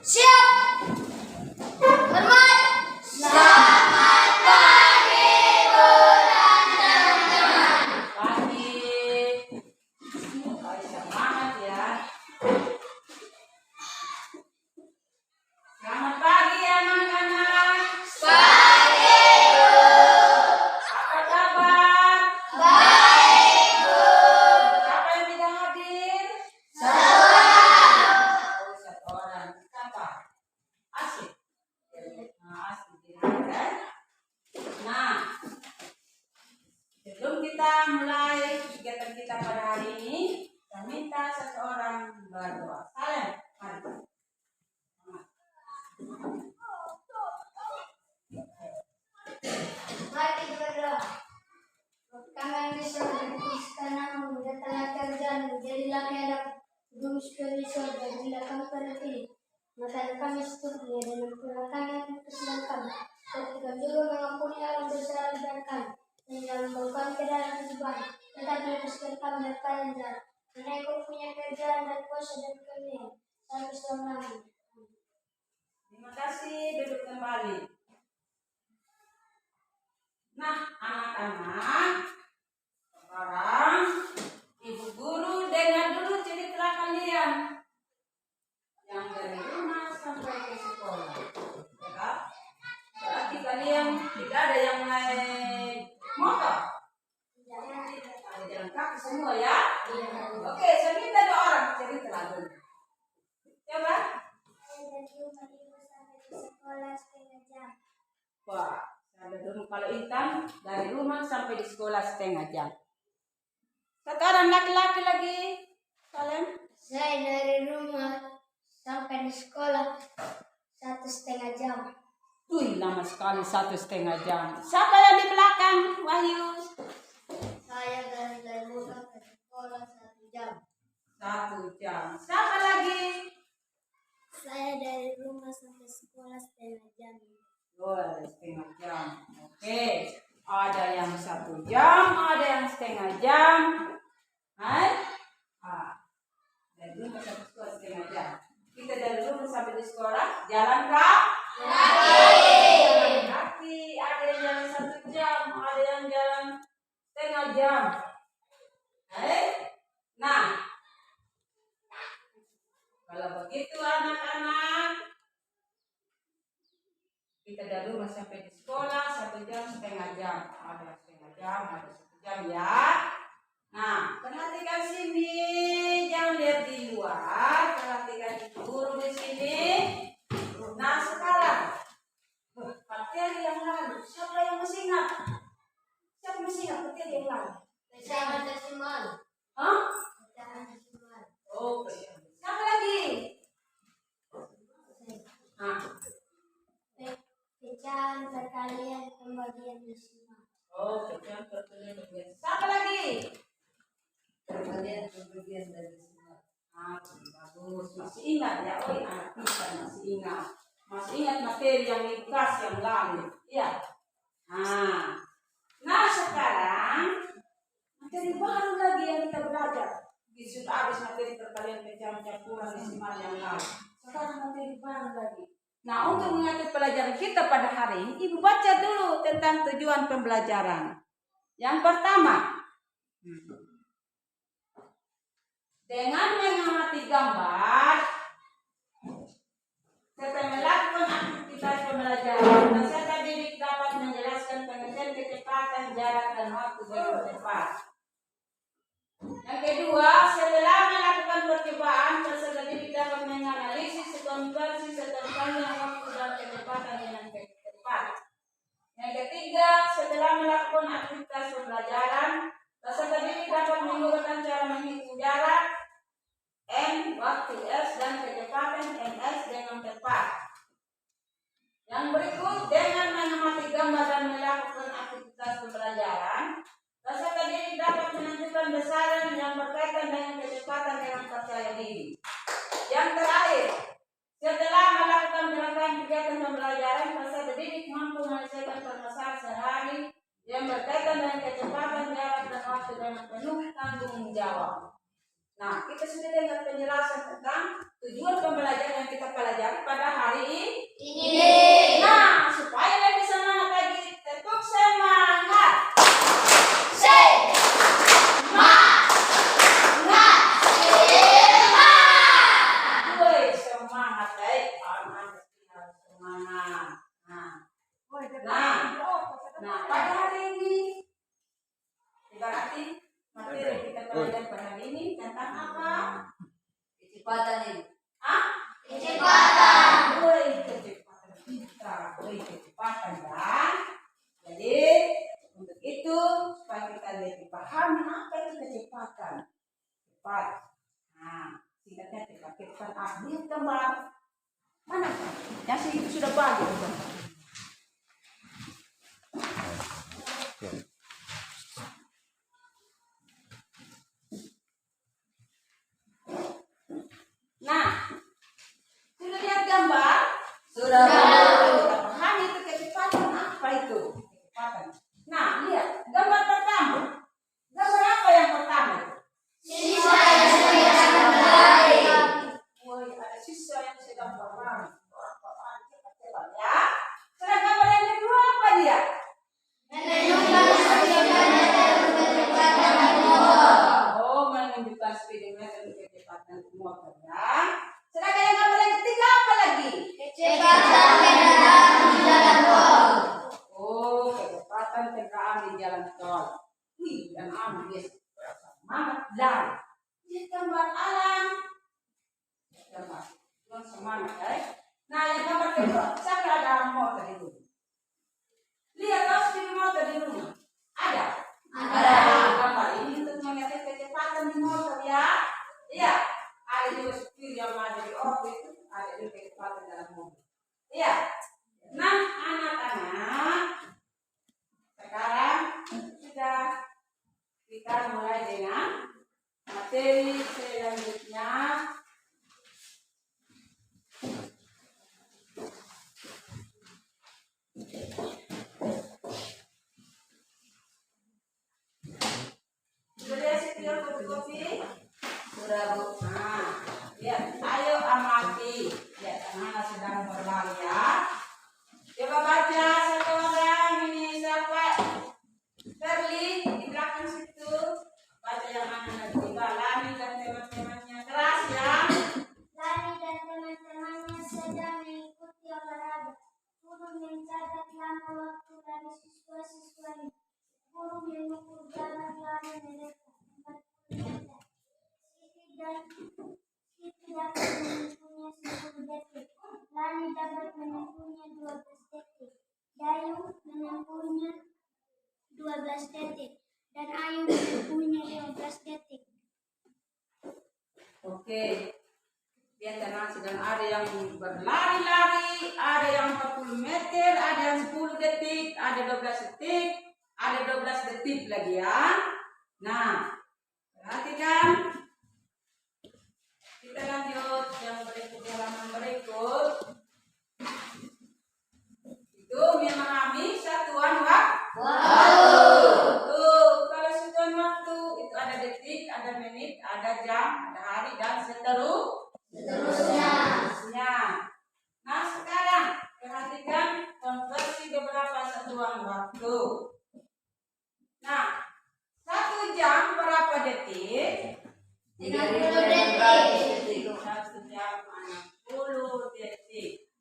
Siap. Hormat. Selamat pagi, Bu dan teman-teman. Pagi. Semangat ya. Selamat pagi anak-anak. Pagi, Bu. Apa kabar? Baik, Bu. Siapa yang tidak hadir? Seorang. Oh, satu orang. Siapa? Asik. Nah, asik tidak kan? Nah, sebelum kita mulai kegiatan kita pada hari ini, kita minta seseorang berdoa. Salam. Mari. Mari kita berdoa. Kami yang di surga, dikuduskan namamu, datanglah kerjaanmu, jadilah kehendak Bumi seperti di surga, jadilah kami pada ini. Makanan kami secukupnya dan ampunilah kami akan kesalahan kami. Dan juga mengampuni orang bersalah dan kami. Dan jangan membawa kami ke dalam kejubaan, tetapi lepaskan kami dari yang jahat. Karena Engkau punya kerjaan dan kuasa dan kemuliaan sampai selama-lamanya. Terima kasih, duduk kembali. Nah, anak-anak, sekarang Ibu Guru dengar dulu cerita kalian yang dari rumah sampai ke sekolah. Ya kan? Berarti kalian tidak ada yang naik motor, ada jalan kaki semua ya. Oke, saya minta dua orang cerita dulu. Coba. Wah, ada dulu kalau Intan dari rumah sampai di sekolah setengah jam. Sekarang laki-laki lagi, kalian? Saya dari rumah sampai di sekolah 1,5 jam. Wih, lama sekali 1,5 jam. Siapa yang di belakang, Wahyu? Saya dari rumah ke sekolah 1 jam. 1 jam. Siapa lagi? Saya dari rumah sampai sekolah 1,5 jam. Oh, 1,5 jam. Oke, ada yang 1 jam, ada yang 1,5 jam. Hai? Dari rumah sampai sekolah 1,5 jam. Kita dari rumah sampai di sekolah jalan kaki. Jalan kaki. Ada yang jalan 1 jam, ada yang jalan 1,5 jam. Hai? Nah, kalau begitu anak-anak, kita dari rumah sampai di sekolah 1 jam 1,5 jam. Ada 1,5 jam, ada 1 jam ya. Nah, perhatikan sini, jangan lihat di luar, perhatikan di guru di sini. Nah, sekarang materi yang lalu, siapa yang masih ingat? Siapa masih ingat materi yang lalu? Pecahan desimal. Hah? Pecahan desimal. Oh, siapa lagi? Nah, Pecahan perkalian pembagian desimal. oh, pecahan perkalian pembagian. Siapa lagi? Perkalian pembagian dari semua. Ah, bagus. Masih ingat ya? Oh, anak kita masih ingat. Masih ingat materi yang ikhlas yang lalu. Iya. Nah, sekarang materi baru lagi yang kita belajar. Sudah habis materi perkalian pecahan campuran desimal yang lalu. Sekarang materi baru lagi. Nah, untuk mengatur pelajaran kita pada hari ini, Ibu baca dulu tentang tujuan pembelajaran. Yang pertama, dengan mengamati gambar, serta melakukan aktivitas pembelajaran, peserta didik dapat menjelaskan pengertian kecepatan, jarak, dan waktu dengan tepat. Yang kedua, setelah melakukan percobaan, peserta didik dapat menganalisis konversi serta panjang waktu dan kecepatan dengan tepat. Yang ketiga, setelah melakukan aktivitas pembelajaran, peserta didik dapat menggunakan cara menghitung jarak M, waktu S, dan kecepatan ms dengan tepat. Yang berikut, dengan mengamati gambar dan melakukan aktivitas pembelajaran, peserta didik dapat menentukan besaran yang berkaitan dengan kecepatan dengan percaya diri. Yang terakhir, setelah melakukan rangkaian kegiatan pembelajaran, peserta didik mampu menyelesaikan permasalahan sehari yang berkaitan dengan kecepatan, jarak, dan waktu dengan penuh tanggung jawab. Nah, kita sudah dengar penjelasan tentang tujuan pembelajaran yang kita pelajari pada Kecepatan ini. Ah? Kecepatan. Kecepatan kita. Kecepatan kan? Jadi untuk itu supaya kita lebih paham apa itu kecepatan. Cepat. Nah, singkatnya cepat ambil gambar. Mana? Yang itu sudah bagus. Nah, sudah lihat gambar? Sudah. Kita pahami itu kecepatan apa itu? Kecepatan. Nah, lihat gambar pertama. Gambar apa yang pertama? Siswa yang sedang berlari. Woi, ada siswa yang sedang berlari. Cepat ya. Sedang gambar yang kedua apa dia? Menunjukkan speedometer kecepatan motor. Oh, menunjukkan speedometer kecepatan motor ya. Sedangkan yang gambar yang ketiga apa lagi? Kecepatan kendaraan di jalan tol. Oh, kecepatan kendaraan di jalan tol. Wih, dan ambis. Semangat lari. Lihat gambar alam. Gambar. Semangat ya. Nah, yang gambar kedua, siapa ada motor di rumah? Lihat tahu speed motor di rumah. Ada. Gambar ini untuk melihat kecepatan di motor ya. Iya. Ada juga speed yang ada di orbit itu, ada juga kecepatan dalam mobil. Iya. Nah, anak-anak, sekarang sudah kita mulai dengan materi selanjutnya. Sudah lihat video fotokopi? Sudah, Bu. Nah, lihat, ayo amati. Lihat, anak sedang berlari ya. Coba baca satu orang ini siapa? Perli di belakang situ. Baca yang mana lagi? Lani dan teman-temannya keras ya. Lani dan teman-temannya sedang mengikuti olahraga. Guru mencatat lama waktu dari siswa-siswanya. Guru mengukur jarak lari mereka 40 meter. Siti dapat menempuhnya 10 detik. Lani dapat menempuhnya 12 detik. Dayu menempuhnya 12 detik. Dan Ayu menempuhnya 15 detik. Oke. Lihat teman, sedang ada yang berlari-lari, ada yang 40 meter, ada yang 10 detik, ada 12 detik, ada 12 detik lagi ya. Nah, perhatikan. Kita lanjut yang berikut, halaman berikut. Itu memahami satuan waktu. Tuh, kalau satuan waktu itu ada detik, ada menit, ada jam, ada hari dan seterusnya. Nah, sekarang perhatikan konversi beberapa satuan waktu. Nah, 1 jam berapa detik? 30 detik. 1 jam 60 detik.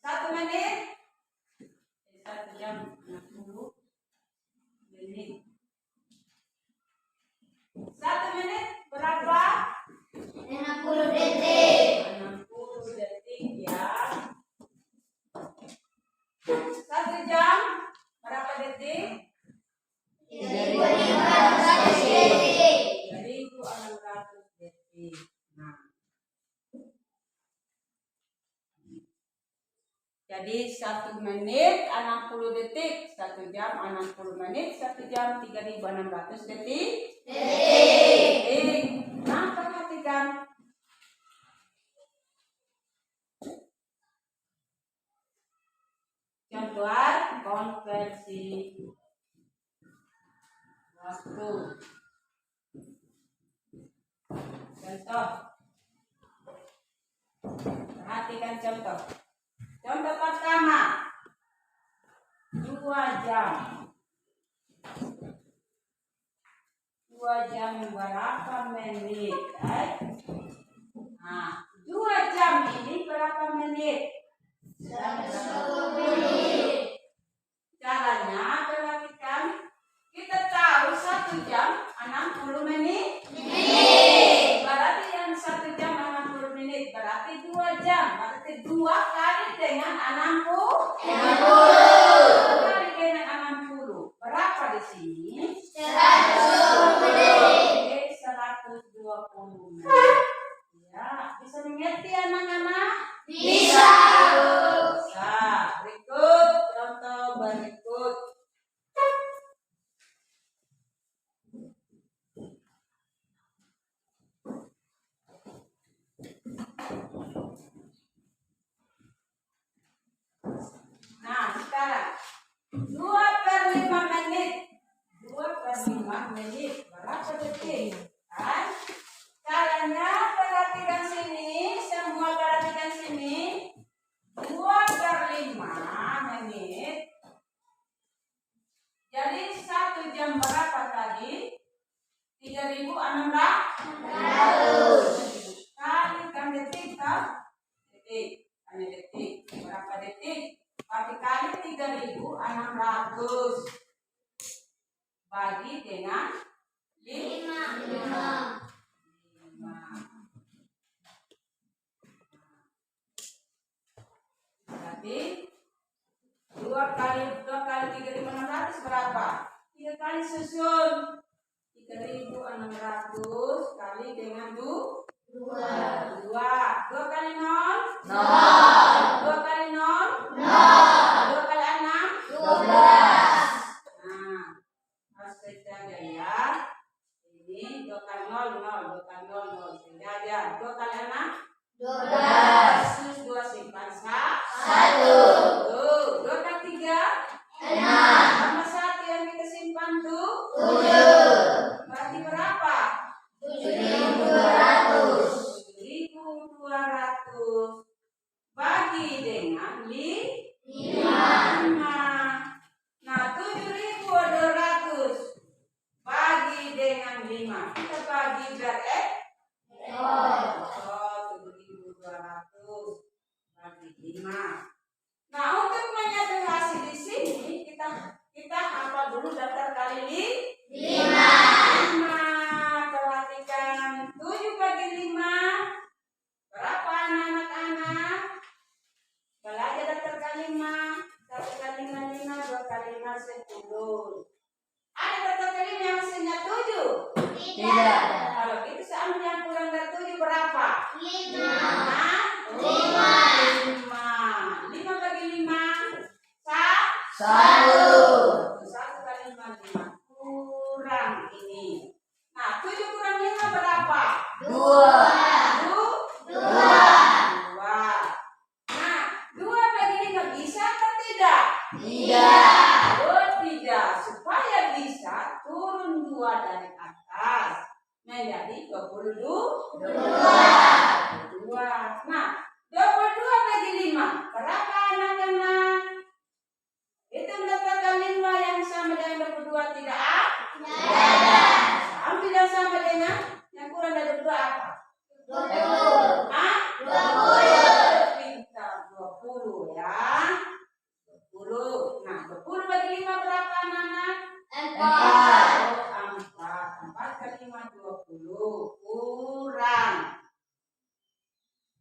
1 menit? 1 jam 60 menit. 1 menit berapa? 60 detik. 60 detik ya. 1 jam berapa detik? 3.600 detik. 3.600 detik. Nah. Jadi 1 menit 60 detik, 1 jam 60 menit, 1 jam 3.600 detik. Nah, perhatikan. Contohan konversi waktu. Contoh. Perhatikan contoh. Contoh pertama. 2 jam. 2 jam berapa menit? Nah, 2 jam ini berapa menit? 120 menit. Caranya perhatikan. Kita tahu 1 1 jam 60 menit. Berarti yang 1 jam 60 menit berarti 2 jam. Berarti 2 kali dengan 60. 2 kali dengan 60. Berapa di sini? 120 menit. 120 menit. Ya, bisa mengerti anak-anak? Bisa. Bisa. Berikut contoh berikut. Nah, sekarang 2/5 menit. 2/5 menit berapa detik? Kan? Caranya perhatikan sini, semua perhatikan sini. 2/5 menit. Jadi 1 jam berapa tadi? 3.600 kalikan detik kan? Detik, hanya detik. Berapa detik? Tapi kali 3.600 bagi dengan 5. Berarti 2 kali 3.600 berapa? 3 kali susun. 3.600 kali dengan 2. 2 kali 0. 2 kali 0. 2 kali 6. 12. Nah, harus saja ya. Ini 2 kali 0, 0. 2 kali 0, 0. Sehingga aja. 2 kali 6. 12. Sus 2 simpan 1. 2 kali 3. 6. Tambah 1 yang kita simpan tuh 7. berarti berapa? 7.200. 7.200 bagi dengan 5. 5. Nah, 7.200 bagi dengan 5. Kita bagi biar 7.200 bagi 5. Nah, untuk menyatu hasil di sini kita hafal dulu daftar kali 5. Perhatikan 7 bagi 5 berapa anak-anak? Belajar daftar kali 5. 1 kali 5 5, 2 kali 5 10. Ada daftar kali 5 yang hasilnya 7? Tidak. Kalau gitu saya ambil yang kurang dari 7 berapa? 5. 5 bagi 5 1. 1 kali 5 kurang ini. Nah, 7 kurang 5 berapa? 2. 2. Nah, 2 bagi 5 bisa atau tidak? Tidak. Oh, tidak. Supaya bisa turun 2 dari atas menjadi 22. 22. Nah, 22 bagi 5 berapa anak-anak? Itu mendapatkan 5 yang sama dengan 22 tidak? Ambil yang sama dengan yang kurang dari 22 apa? 20. Hah? 20. Pintar 20 ya. 20. Nah, 20 bagi 5 berapa anak-anak? 4. 4 kali 5 20 kurang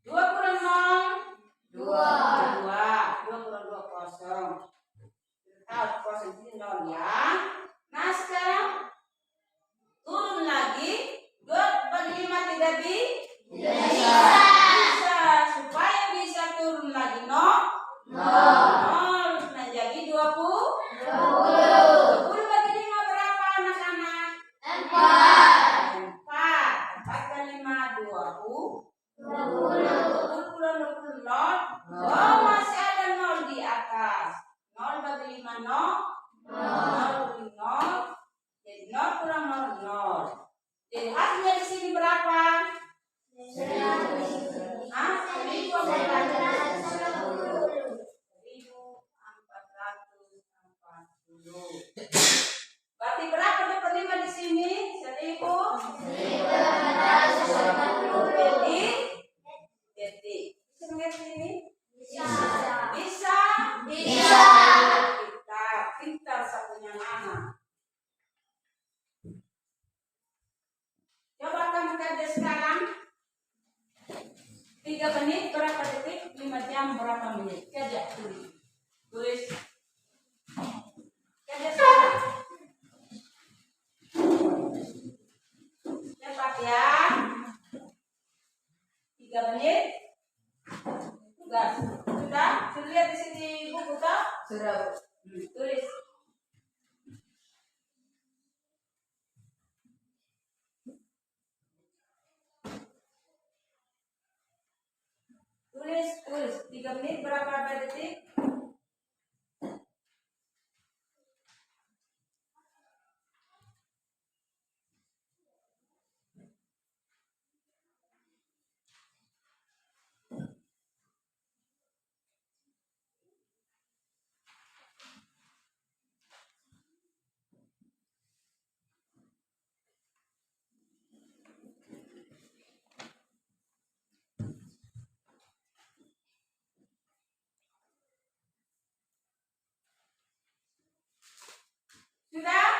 2 kurang 0. 2 kurang 2 kosong. Tahu kosong ini 0 ya. Nah, sekarang turun lagi 2 bagi 5 tidak bisa. Supaya bisa turun lagi 0 menjadi 20. 20 bagi 5 berapa anak-anak? 4 kali 5 20. 20 0. Masih ada 0 di atas. 0 bagi 5 0. 0 jadi 0 kurang 0. Jadi hasilnya di sini berapa? 1440. Berarti berapa dapat 5 di sini? 1.440 detik. Bisa mengerti ini? Bisa. Kita pintar satunya anak. kerja sekarang? 3 menit berapa detik? 5 jam berapa menit? Kerja tulis. Kerja sekarang. Cepat ya. 3 menit. Tugas. Sudah lihat di sini buku toh? Sudah. Tulis. Tulis 3 menit berapa detik? Sudah?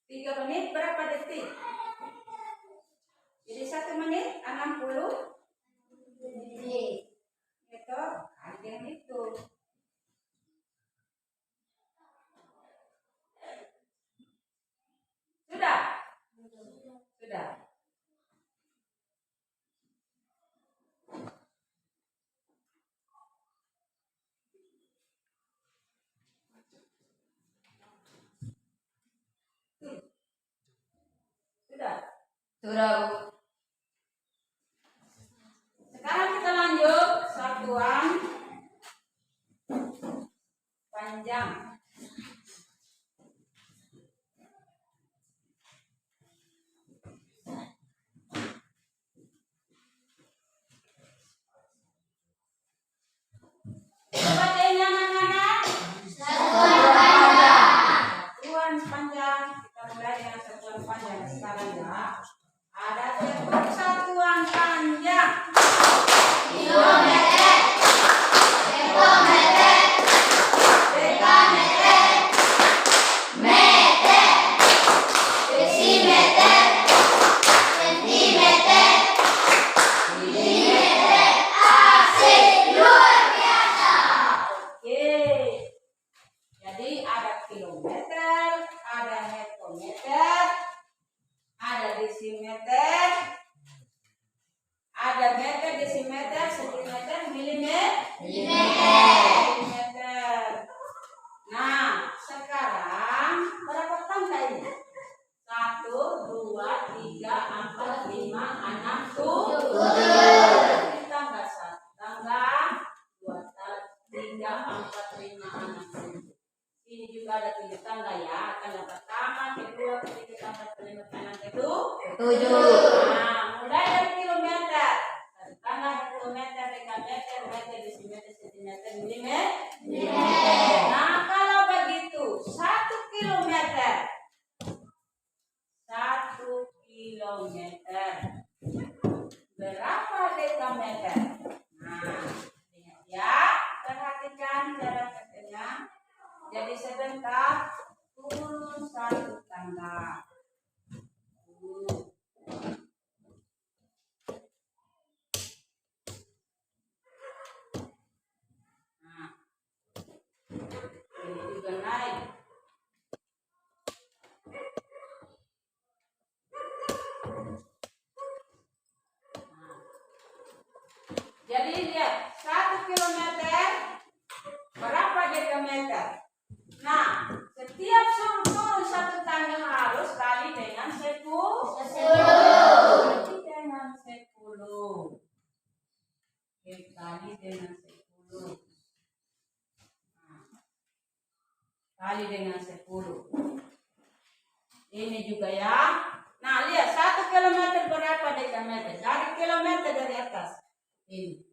Tiga menit berapa detik? Jadi 1 menit 60 detik. Itu kali yang itu. Sudah? Sudah. Sudah. Sudah, Bu. Sekarang kita lanjut satuan panjang. Bacain anak-anak. Satuan panjang. Kita mulai dengan satuan panjang sekarang ya. Ada teori satuan panjang. Kilometer, hektometer, dekameter, meter, desimeter, sentimeter, milimeter. Asik, luar biasa. Oke. Jadi ada kilometer, ada hektometer, ada desimeter, ada meter, desimeter, sentimeter, milimeter. Nah, sekarang berapa tangga ini? 1, 2, 3, 4, 5, 6, 7. Tangga 1, tangga 2, 3, 4, 5, 6, 7. Ini juga ada 7 tangga ya. Tangga pertama, kedua, ketiga, keempat, kelima, keenam, ketujuh. Nah, mulai dari kilometer. Tangga hektometer, dekameter, meter, desimeter, sentimeter, milimeter. Nah, kalau begitu 1 kilometer. 1 kilometer. Berapa dekameter? Nah, lihat ya. Perhatikan cara kerjanya. Jadi sebentar turun 1 tangga. Nah, ini juga naik. Nah, jadi lihat 1 kilometer berapa dekameter? Nah, setiap turun 1 tangga harus kali dengan 10. Kali dengan 10. Kali dengan 10. Nah, kali dengan 10. Ini juga ya. Nah, lihat 1 kilometer berapa dekameter? Dari kilometer dari atas. Ini.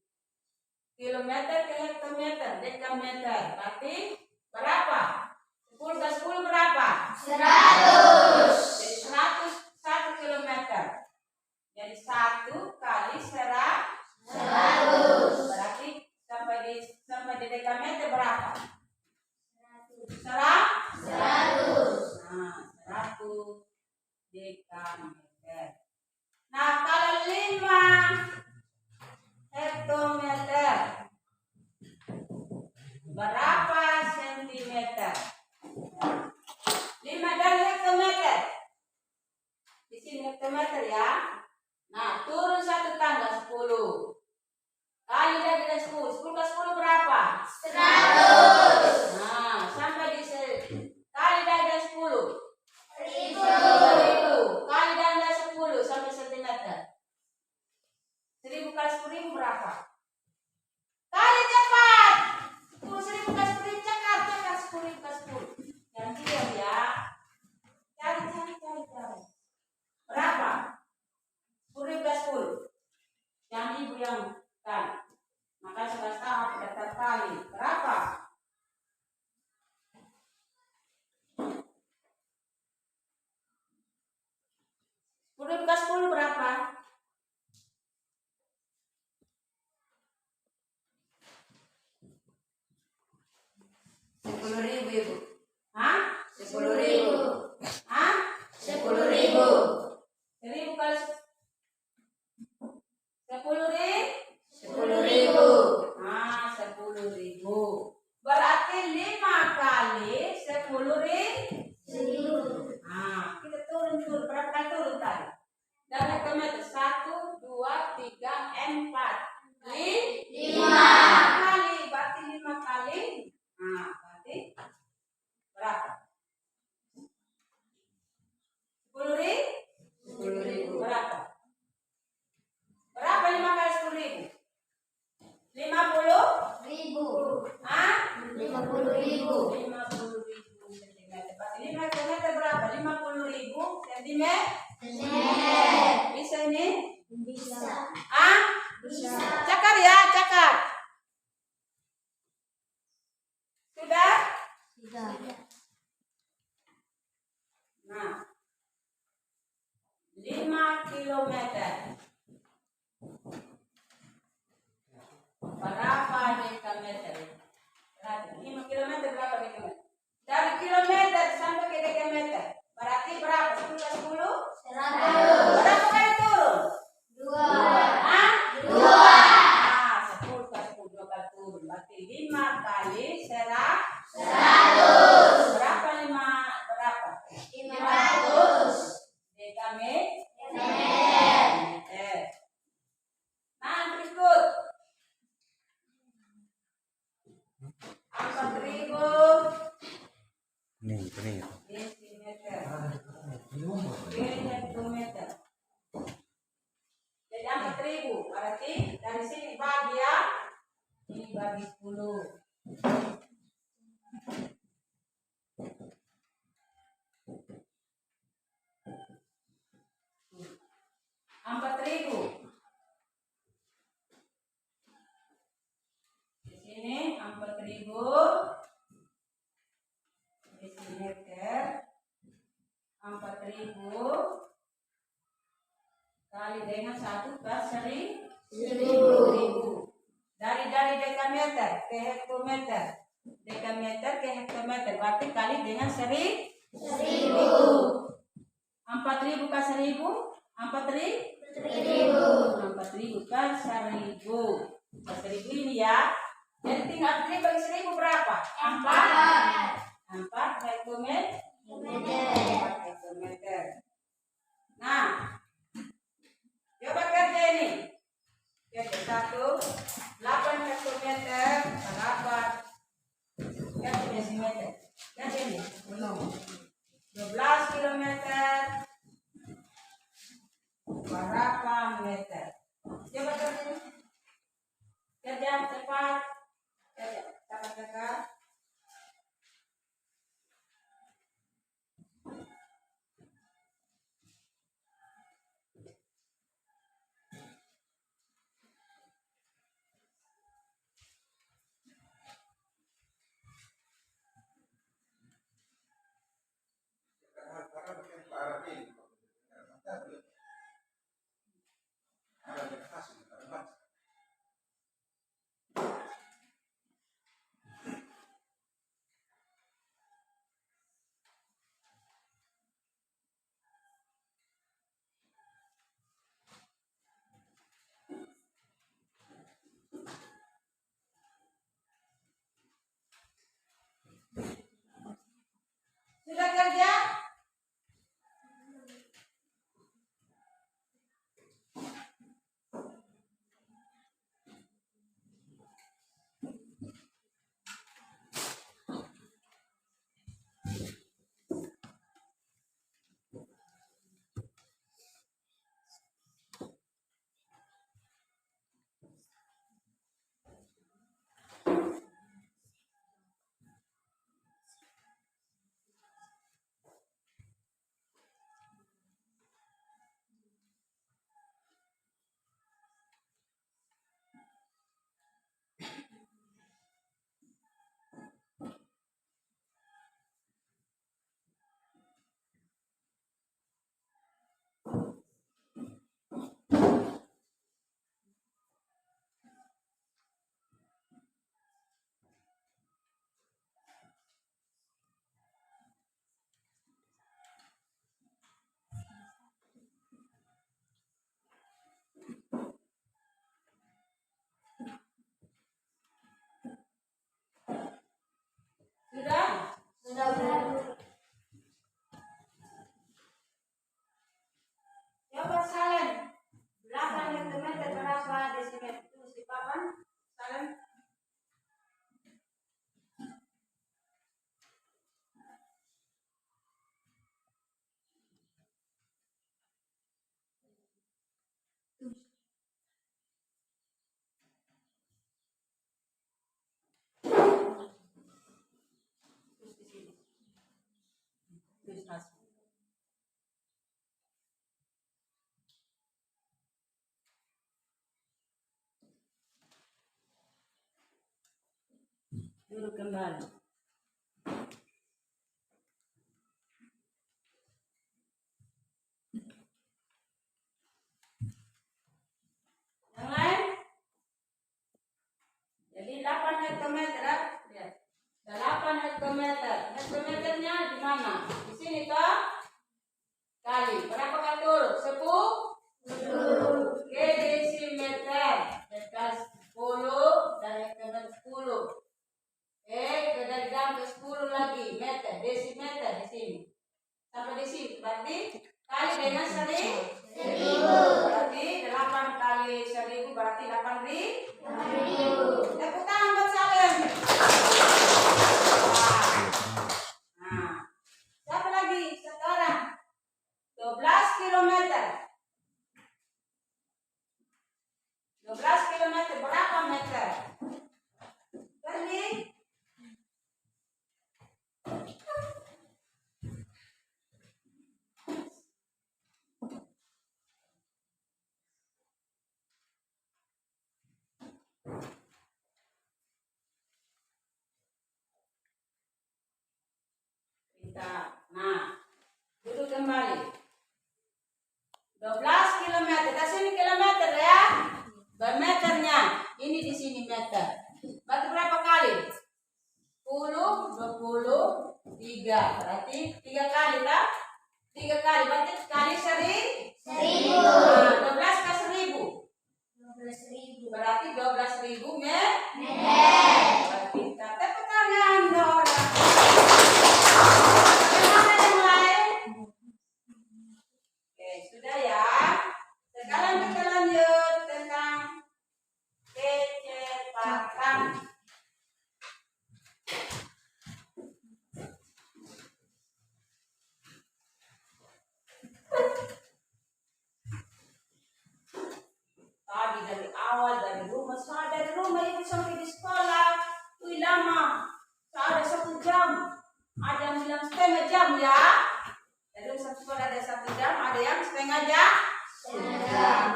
Kilometer ke hektometer, dekameter. Berarti berapa? 10 ke 10 berapa? 100. Jadi 1 kilometer. Jadi 1 kali 100. Berarti sampai di dekameter berapa? 100. Nah, 100 dekameter. Nah, kalau 5 hektometer berapa sentimeter? 5 dari hektometer. Di sini hektometer ya. Nah, turun 1 tangga 10. Kali dari 10. 10 ke 10 berapa? 100. Nah, sampai di kali dari 10. 1000. Kali dari 10 sampai sentimeter. 1000 kali 10.000 berapa? Kali cepat. 10.000 kali 10.000 cepat 10.000 kali 10. Yang diam ya. Cari. Berapa? 10.000 kali 10. Yang ibu yang kali. Maka sudah tahu daftar kali. Berapa? Sepuluh ke 10 berapa? Rp10.000, Ibu. Hah? Rp10.000. Hah? Rp10.000. 1000 kali 10.000. Ah, 10.000. Berarti 5 kali 10.000. Ah, kita turun. Berapa kali turun tadi? Dan hektometer 1, 2, 3, 4, 5 kali. Berarti 5 kali. Nah, berarti berapa? 10.000. Berapa? Berapa 5 kali 10.000? 50.000. Ah? 50.000. 50.000 sentimeter. Berarti 5 kilometer berapa? 50.000 sentimeter. Bisa ini? Bisa. Ah? Bisa. Cakar ya, cakar. Sudah? Sudah. Nah, 5 kilometer. Berapa dekameter? 5 kilometer berapa dekameter? Dari kilometer sampai ke dekameter. Berarti berapa? 10 ke 10? 100. Berapa kali turun? 2. Hah? 2. Ah, 10 ke 10 2 kali turun. Berarti 5 kali 100. Berapa 5? Berapa? 500. Dekameter. Nah, berikut. 4.000 Ini. desimeter. Hektometer. Jadi 4.000. Berarti dari sini bagi ya. Ini bagi 10. 4.000. Di sini 4.000 desimeter. 4.000 kali dengan 1 per 1.000. Dari dekameter ke hektometer. Dekameter ke hektometer. Berarti kali dengan 1.000. 4.000 ke 1.000. 4.000 per 1.000. Per 1.000 ini ya. Jadi tinggal 4.000 bagi 1.000 berapa? 4 hektometer. 4 hektometer. Nah, coba kerja ini. Kerja 1, 8 hektometer berapa? Kerja desimeter. Kerja ini belum. 12 kilometer berapa meter? Coba kerja ini. Kerja cepat. Kerja cepat. Sudah kerja? Sudah? Sudah berlalu. Coba salin. Belakang meter berapa desimeter? Tulis di papan. Salin. Tulis di sini. Tulis langsung. Duduk kembali. Yang lain? Jadi 8 hektometer. Lihat. 8 hektometer. Hektometernya di mana? Di sini toh? Kali. Berapa kali turun? 10? Oke, desimeter. Dekat 10 dan hektometer 10. Dari jam ke 10 lagi meter, desimeter di sini. Sampai di sini. Berarti kali dengan 1000. Berarti 8 kali 1000 berarti 8000. Tepuk tangan buat salin. Nah, siapa lagi sekarang? 12 kilometer. 12 kilometer berapa meter? Kali nah, duduk kembali. 12 kilometer. Di sini kilometer ya. Bermeternya. Ini di sini meter. Berarti berapa kali? 10, 20, 3. Berarti 3 kali tak? 3 kali. Berarti kali 1000. Nah, 12 ke 1000. 12.000. Berarti 12.000 meter. Berarti kita tepuk tangan dong. Bagaimana yang lain? Oke, sudah ya. Sekarang kita lanjut tentang kecepatan. Tadi dari awal dari rumah ibu sampai di sekolah, wih lama. Ada 1 jam, ada yang bilang setengah jam ya. Dari satu sekolah ada 1 jam, ada yang setengah jam.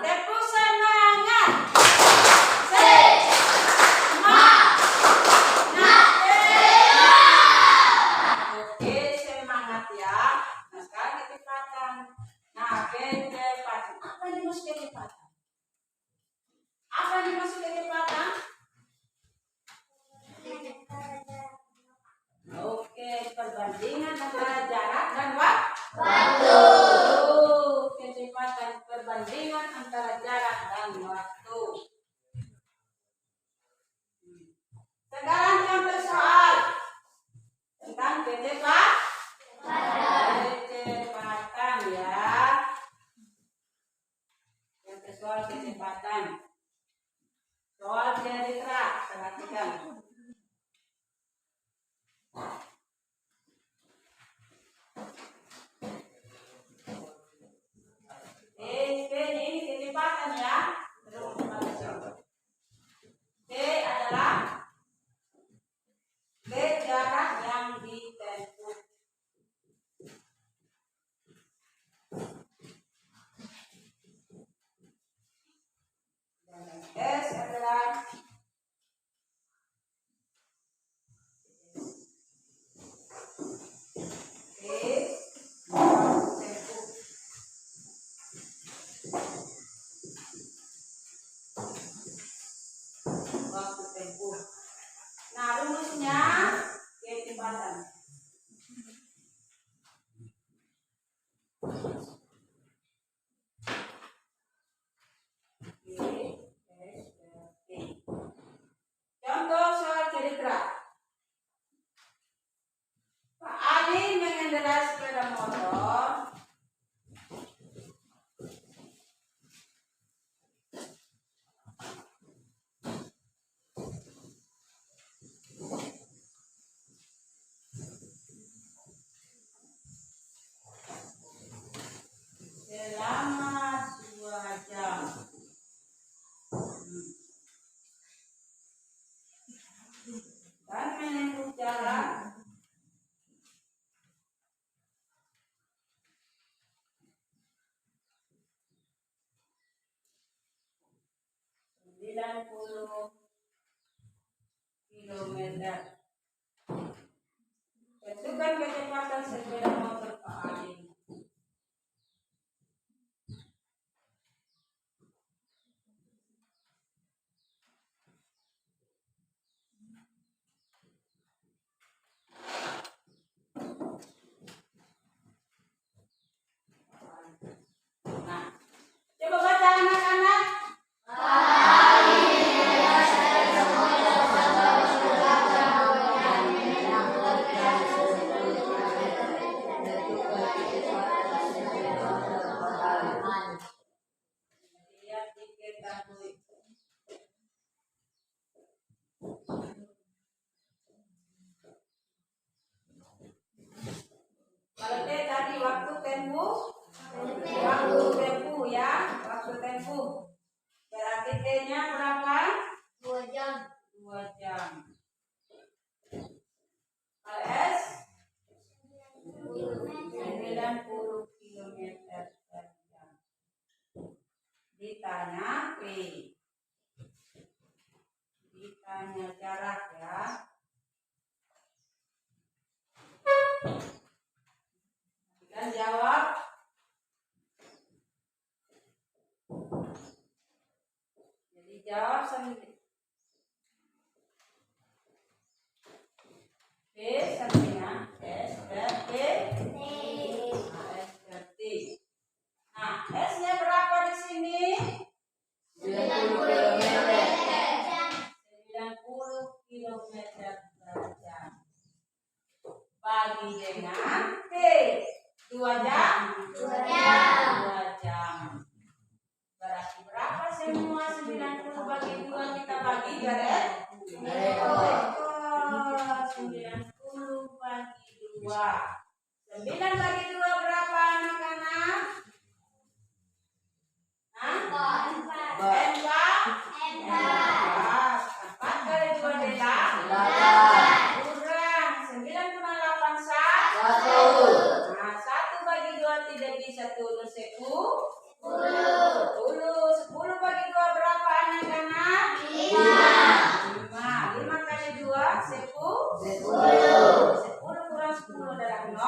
Tepuk semangat. Oke, semangat ya. Nah sekarang kecepatan. percepatan ya. D adalah jarak yang ditempuh. Dan S adalah waktu tempuh. Nah, rumusnya kecepatan. Contoh soal kira-kira. Pak Ali mengendarai sepeda motor selama 2 jam. Dan menempuh jarak 90 kilometer. Tentukan kecepatan sepeda motor Pak Ali. Nah, coba baca anak-anak. Lihat diketahui. Kalau D tadi waktu tempuh ya, waktu tempuh. Berarti T-nya berapa? 2 jam. 2 jam. Kalau S 90 kilometer per jam. Ditanya P. Ditanya jarak ya. Dan jawab. Jadi jawab sendiri. P sampingnya S dan T. S dan T. Nah, S-nya berapa di sini? 90 kilometer. 90 kilometer per jam. Bagi dengan T 2 jam. 2 jam. Berarti berapa semua? 90 bagi 2 kita bagi garis. 90 bagi 2. 9 bagi 2 berapa anak-anak? Hah? 4 kali 2 adalah 8. Kurang 9 kurang 8 1. Nah, 1 bagi 2 tidak bisa turun 10. 10 bagi 2 berapa anak-anak? 5 kali 2 10. 10 kurang 10 adalah 0.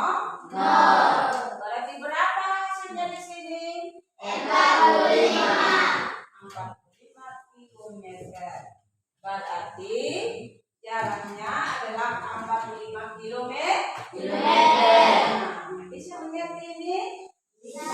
Berarti berapa hasilnya di sini? 45 kilometer. Berarti jaraknya adalah 45 kilometer. Nah, bisa melihat ini? Bisa.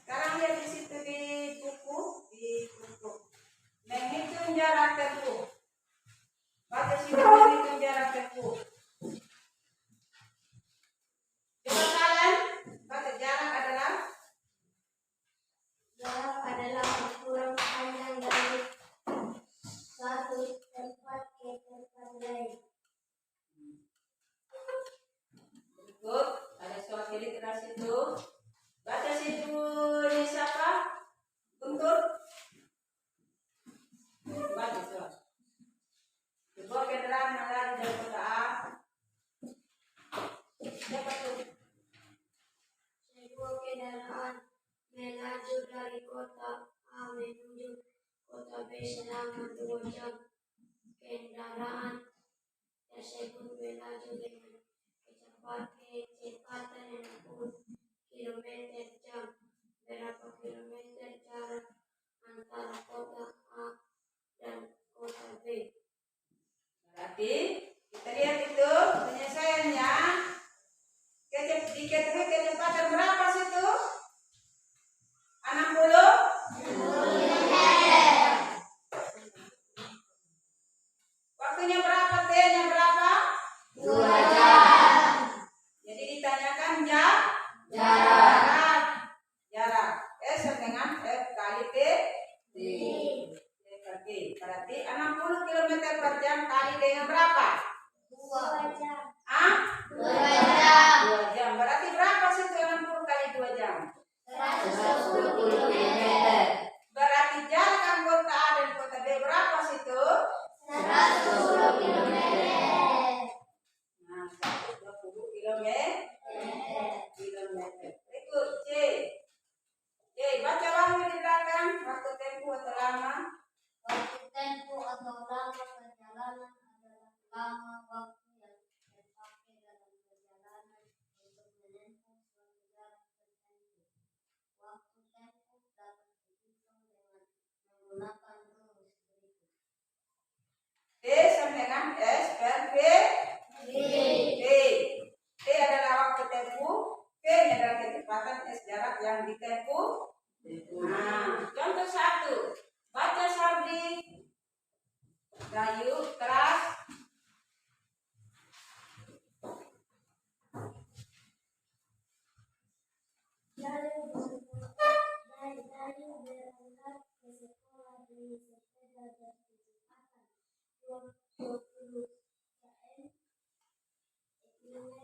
Sekarang lihat di situ di buku. Menghitung jarak tempuh. Baca sini menghitung jarak tempuh. Coba kalian baca jarak adalah Jadi keras itu. Baca situ ini siapa? Guntur. Baca itu. Sebuah kendaraan melaju dari kota A. Siapa tuh? Sebuah kendaraan melaju dari kota A menuju kota B selama 2 jam. Kendaraan tersebut melaju dengan kecepatan 60 km/jam. Berapa kilometer jarak antara kota A dan kota B? Berarti kita lihat itu penyelesaiannya. Diketahui kecepatan berapa situ? 60 waktunya berapa? T-nya berapa? 2 jam. Jadi ditanyakan jarak. S sama dengan F kali T. Berarti 60 km/jam kali dengan berapa? 2 jam. 2 jam. Berarti berapa situ 60 kali 2 jam? 110 km. Berarti jarak anggota A dan kota B berapa situ? 110 km. Nah, 120 km. Berikut C. Baca waktu di belakang. Waktu tempuh atau lama. Waktu tempuh atau lama perjalanan adalah lama waktu yang dipakai dalam perjalanan untuk menempuh suatu jarak tertentu. Waktu tempuh dapat dihitung dengan menggunakan rumus berikut. T sama dengan S per V. T adalah waktu tempuh. V adalah kecepatan. S jarak yang ditempuh. Nah, contoh 1. Baca Sardi. Gayu keras. Dari berangkat ke sekolah dengan sepeda berkecepatan 20 km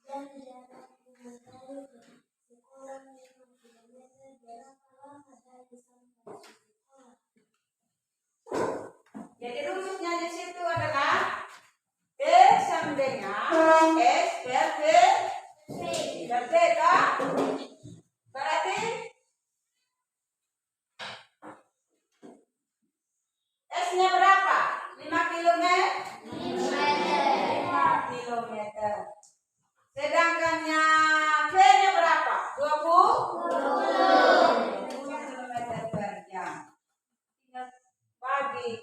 dan jarak dengan Dayu ke sekolah 5 km. Berapa lama Dayu sampai ke sekolah? Jadi rumusnya di situ adalah T sama dengan S per V. Berarti S-nya berapa? 5 km? 5 km. Sedangkannya V-nya berapa? 20 km per jam. Bagi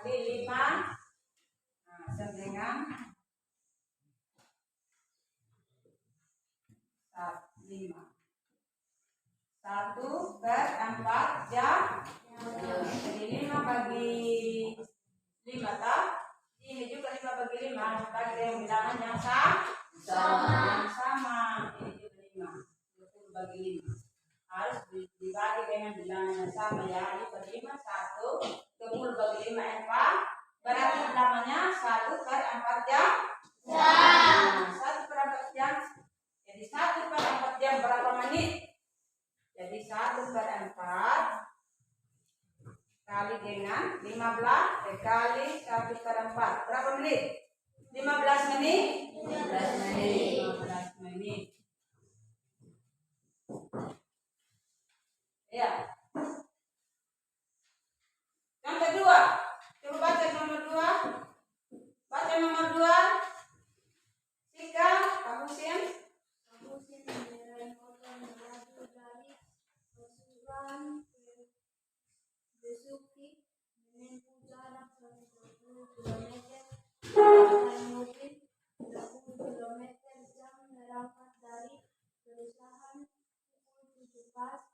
5. Nah, sama dengan 5. 1 per 4 jam. Jadi 5 bagi 5 tak? Ini juga 5 bagi 5. Bagi yang bilangannya sama. Ini juga 5. 20 bagi 5. Harus dibagi dengan bilangannya sama ya. 5 bagi 5 1. 20 bagi 5 4. Berarti bilangannya 1 per 4 jam. 1 per 4 jam. Jadi 1 per 4 jam berapa menit? Jadi 1 per 4 kali dengan 15 kali 1 per 4. Berapa menit? 15 menit? 15 menit. Ya. Yang kedua. Coba baca nomor 2. Baca nomor 2. Sika, Pak Husin. Kendaraan kota melaju dari Pasuruan ke Besuki menempuh jarak 120 km. Dengan mobil 20 km jam berangkat dari perusahaan pukul 7 pas.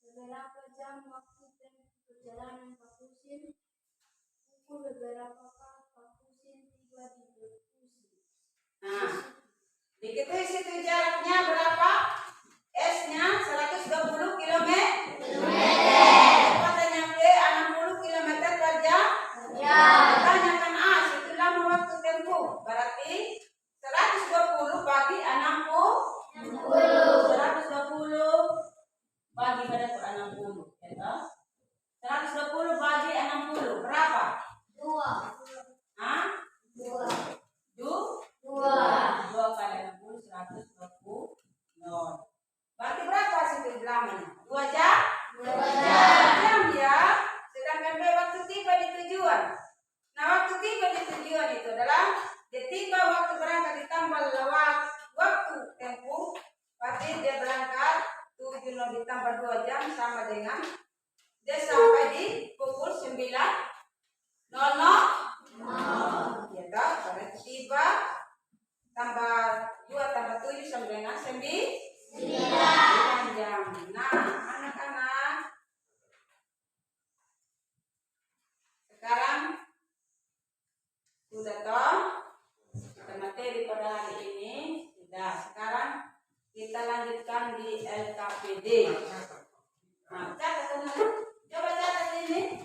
Beberapa jam waktu tempuh perjalanan Pak Husin. Pukul beberapakah Pak Husin tiba di Besuki? Nah, diketahui situ jaraknya berapa? S-nya 120 km. Kecepatannya V 60 km per jam. Tanyakan A, situ lama waktu tempuh. Berarti 120 bagi 60 No. Berarti berapa situ bilangannya? 2 jam? 2 jam ya. Sedangkan B waktu tiba di tujuan. Nah, waktu tiba di tujuan itu adalah ketika waktu berangkat ditambah lewat waktu tempuh. Berarti dia berangkat 7 ditambah 2 jam sama dengan dia sampai di pukul 9.00. Ya toh, berarti tiba tambah 2 tambah 7 sama dengan 9 jam. Nah, anak-anak, sekarang sudah toh materi pada hari ini sudah. Sekarang kita lanjutkan di LKPD. Nah, catat teman-teman. Coba catat ini.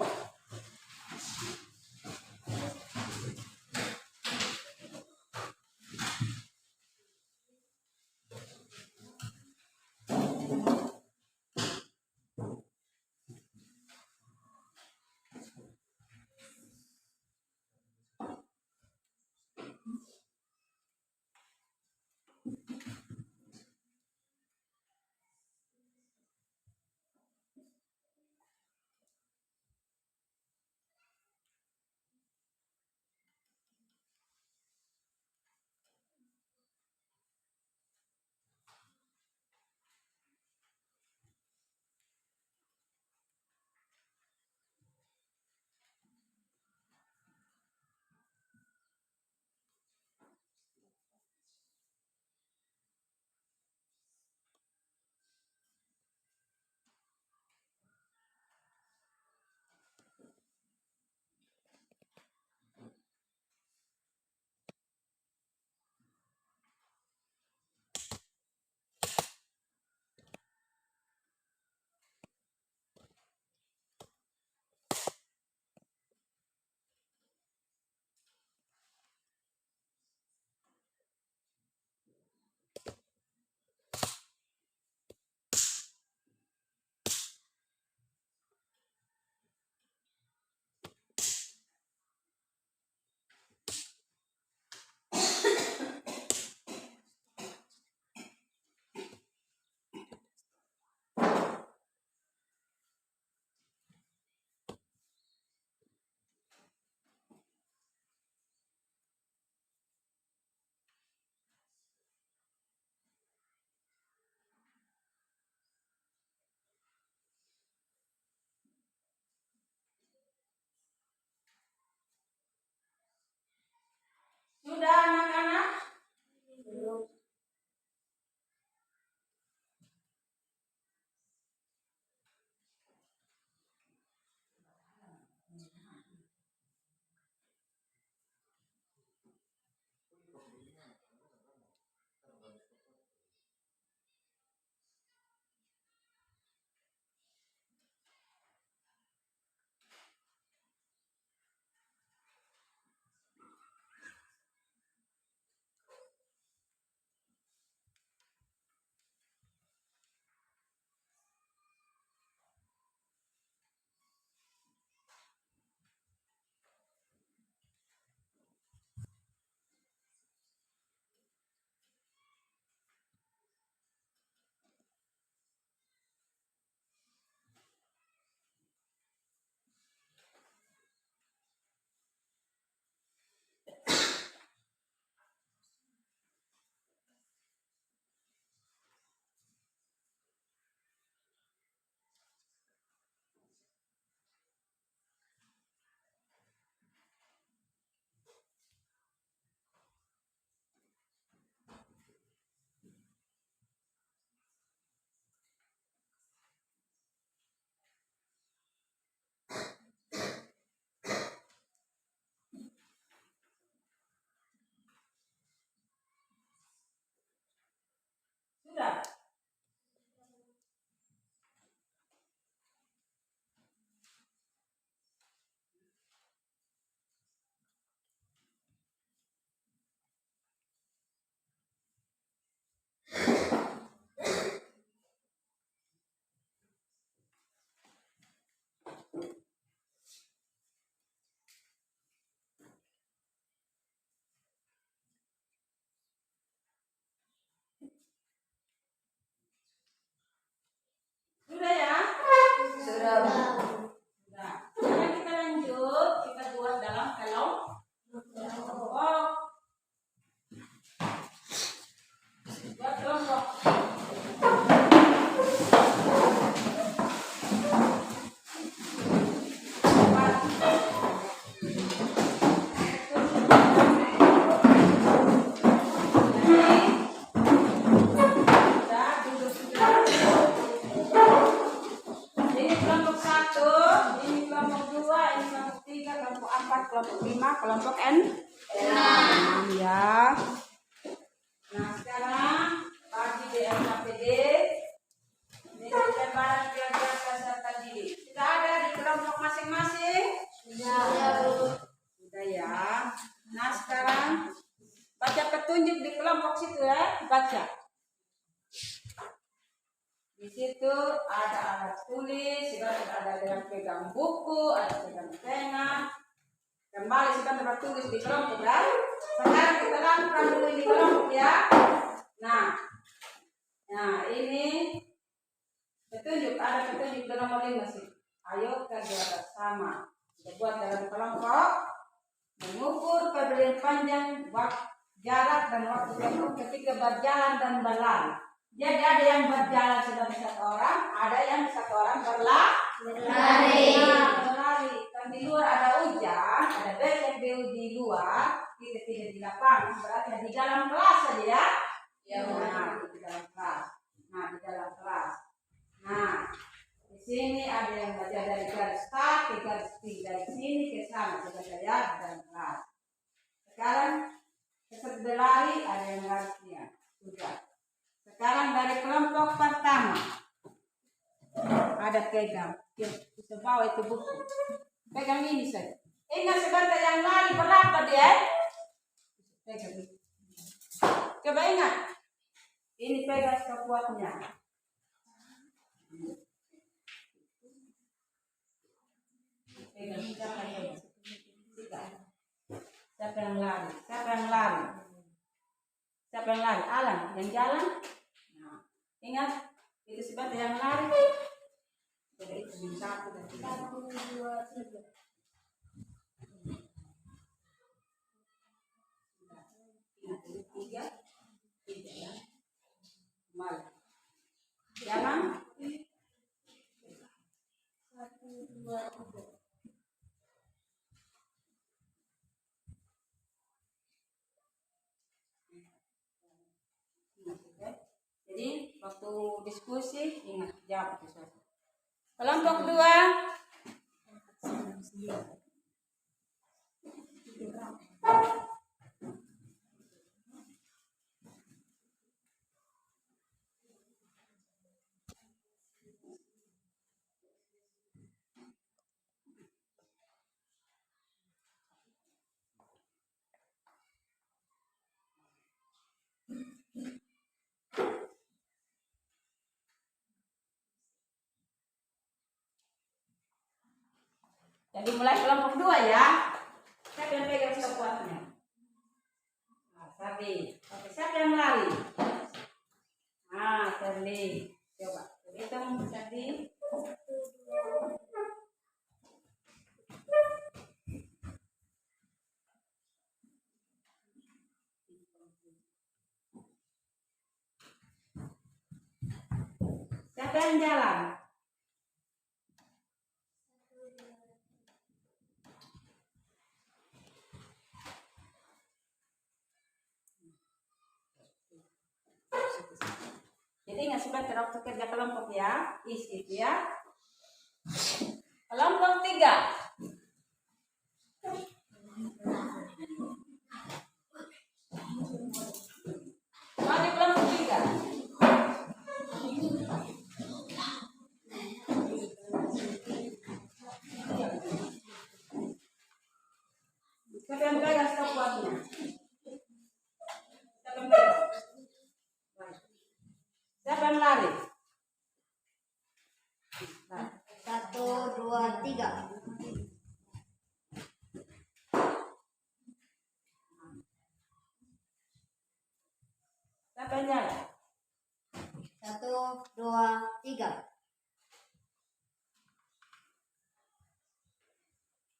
kelompok 5, kelompok N6 ya. Nah sekarang bagi DLKPD ini lembaran belajar peserta didik sudah ada di kelompok masing-masing. Sudah ya. Nah sekarang baca petunjuk di kelompok situ ya, baca. Di situ ada alat tulis, ada yang pegang buku, ada pegang pena. Kembali sudah tempat tulis di kelompok ya. Sekarang kita lakukan dulu di kelompok ya. Nah ini petunjuk, ada petunjuk di nomor 5 sih. Ayo kerja bersama. Kita buat dalam kelompok. Mengukur perbedaan panjang, jarak dan waktu tempuh ketika berjalan dan berlari. Jadi ada yang berjalan sebagai satu orang, ada yang satu orang berlari. Nah, berlari. Kan di luar ada hujan, ada besek di luar, kita tidak di lapangan, berarti di dalam kelas saja ya. Nah, di dalam kelas. Nah, di dalam kelas. Nah, di sini ada yang baca dari garis start ke garis T, dari sini ke sana, kita lihat di dalam kelas. Sekarang seperti berlari ada yang garisnya sudah. Sekarang dari kelompok pertama ada pegang, bisa bawa itu buku, pegang ini saja. Ingat sebentar yang lari berapa dia? Pegang ini. Coba ingat, ini pegang sekuatnya. Pegang siapa yang siapa yang lari? Siapa yang lari? Siapa yang lari? Alan yang jalan. Nah, ingat itu sebentar yang lari. Jadi itu 1 dan 3. 1, 2, 3. Ingat itu 3 ya. Kembali. Jalan. 1, 2, 3. Jadi waktu diskusi ingat jawab itu. Kelompok 2 jadi mulai kelompok 2 ya. Siapa yang pegang sekuatnya? Nah, Sardi. Oke, siapa yang lari? Nah, Sardi. Coba hitung Sardi. Siapa yang jalan? Jadi ingat sebentar waktu kerja kelompok ya, isi itu ya. Kelompok 3. Mari kelompok 3. Siapa yang pegang sekuatnya? Siapa yang pegang? Siapa yang lari? 1, 2, 3. Siapa yang jalan? 1, 2, 3.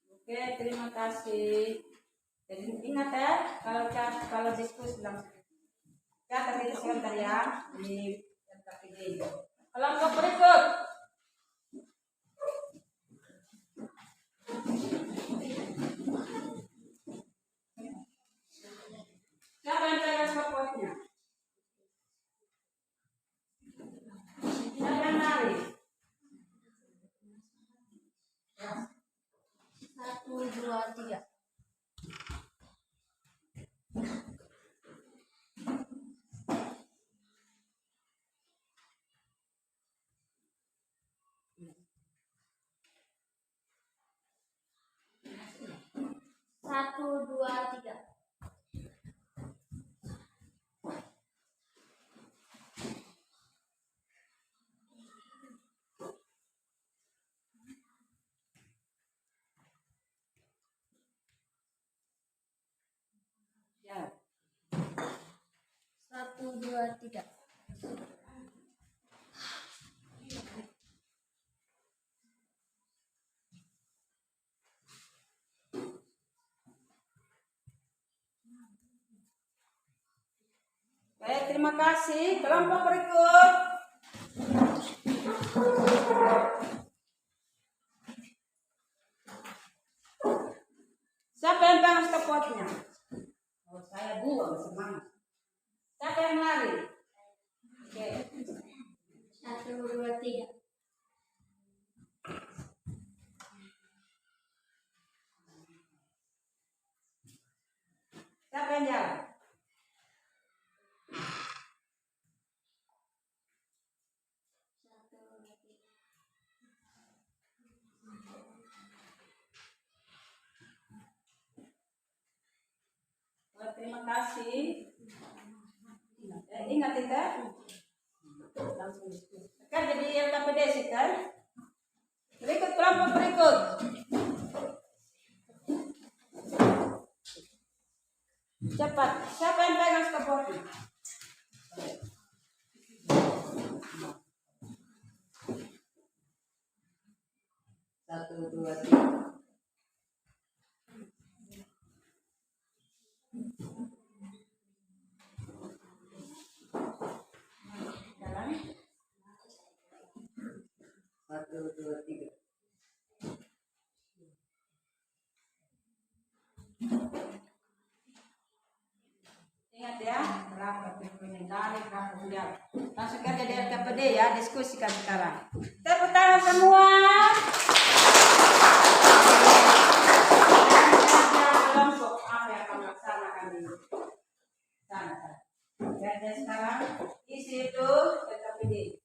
Oke, terima kasih. Jadi ingat ya, kalau diskusi langsung catat itu sebentar ya di LKPD. Kelompok berikut. Siapa yang pegang sekuatnya? Siapa yang lari? 1, 2, 3. dua, tiga. Ya. 1, 2, 3. Baik, terima kasih. Kelompok berikut. Siapa yang pegang stopwatchnya? Oh, saya dua semangat. Siapa yang lari? Oke. 1, 2, 3. Siapa yang jalan? Oh, terima kasih. Ingat itu. Kan jadi LKPD sih kan? Berikut kelompok berikut. Cepat. Siapa yang pegang stopwatch? Satu, dua, tiga. Jalan. 1, 2, 3. Ingat ya, berapa pintunya dari berapa bulan. Langsung kerja di LKPD ya, diskusikan sekarang. Tepuk tangan semua. Kelompok apa yang akan melaksanakan ini? Sana. Kerja sekarang, isi itu LKPD.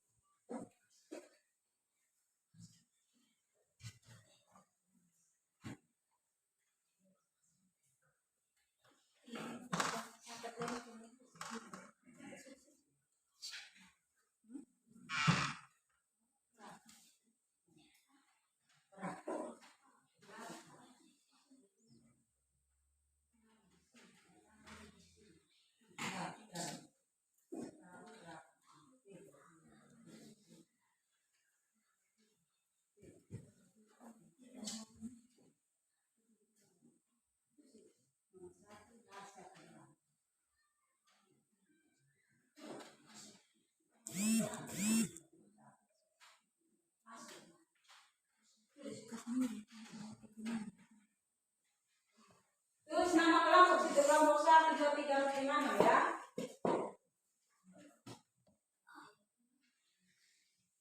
Terus nama kelompok situ kelompok 1, 2, 3, 4, 5 ya.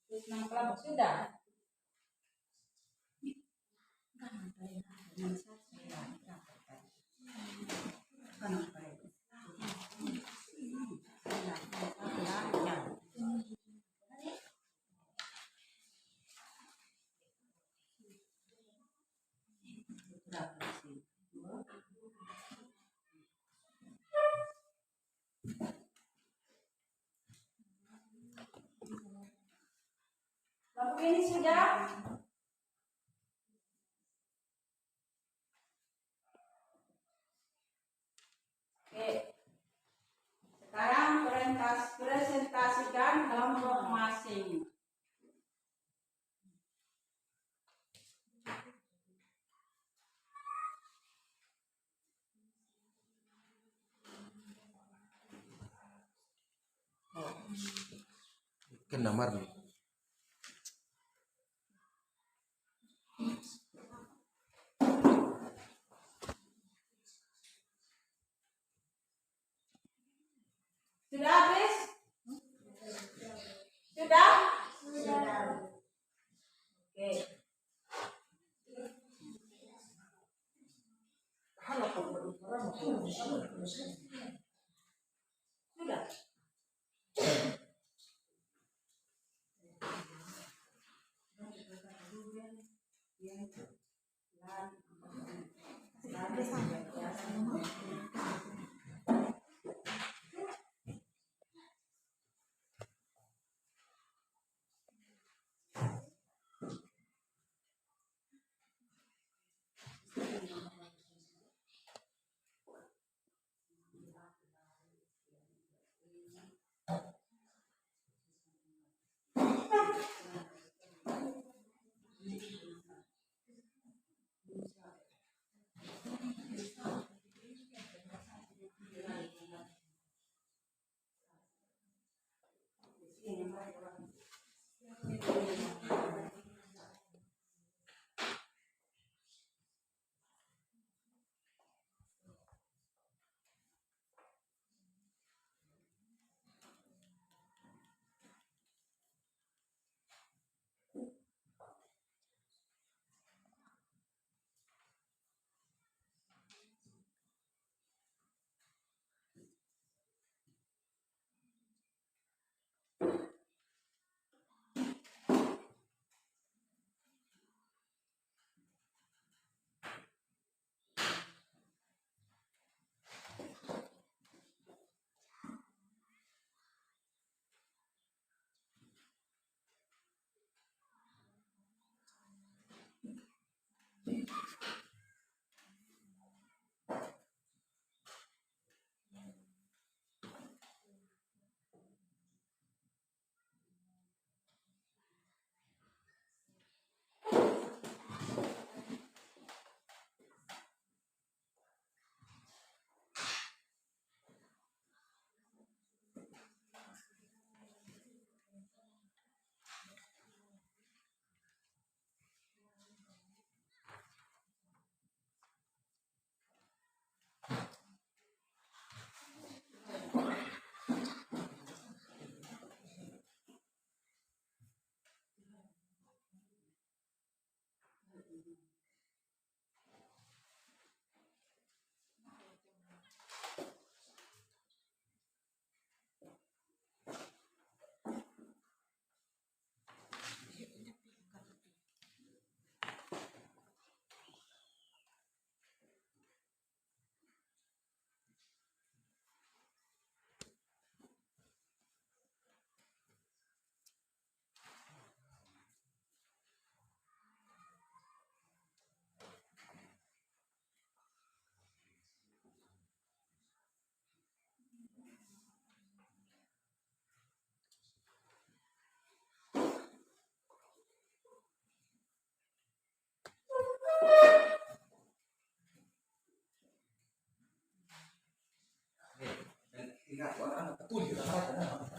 Terus nama kelompok sudah. Lampu ini sudah. Oke. Sekarang presentasikan kelompok masing. Kena marni. Sudah habis? Sudah? Sudah. Oke. Sudah. Ingat, orang betul kita harus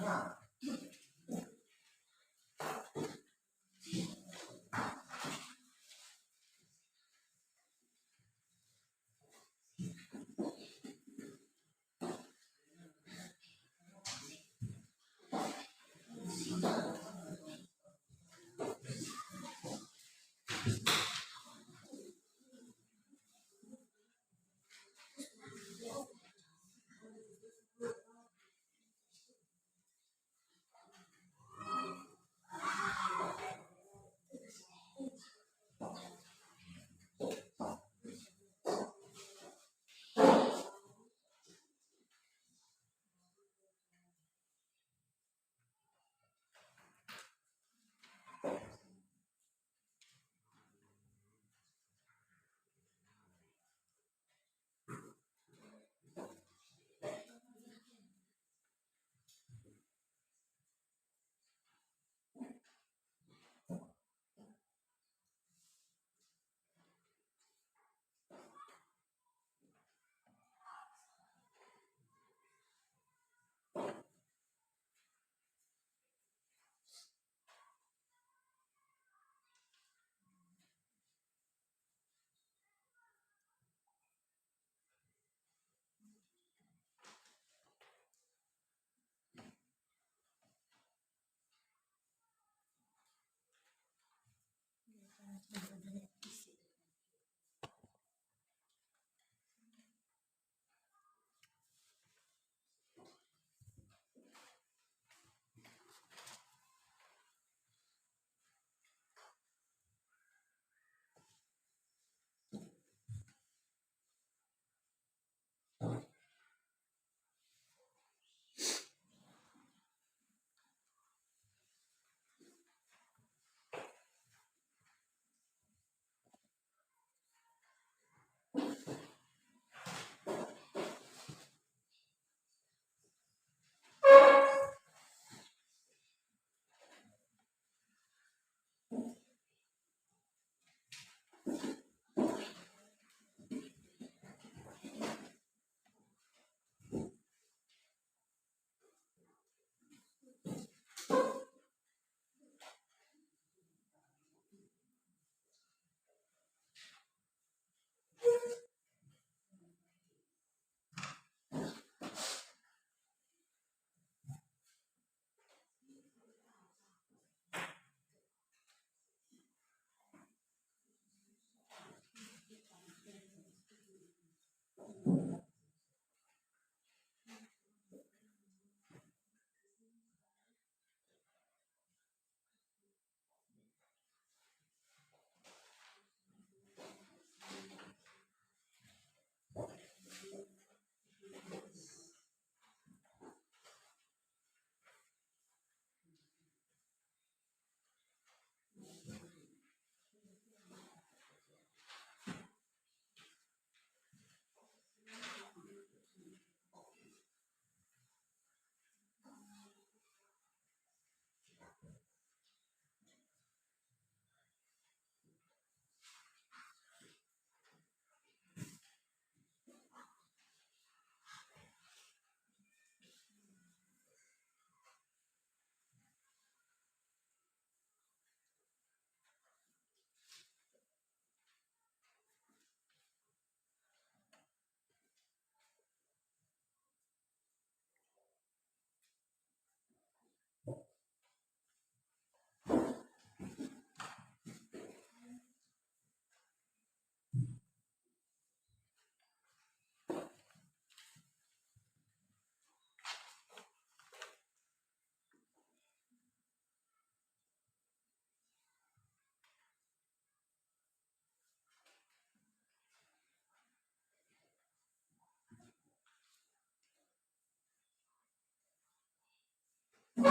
Sudah?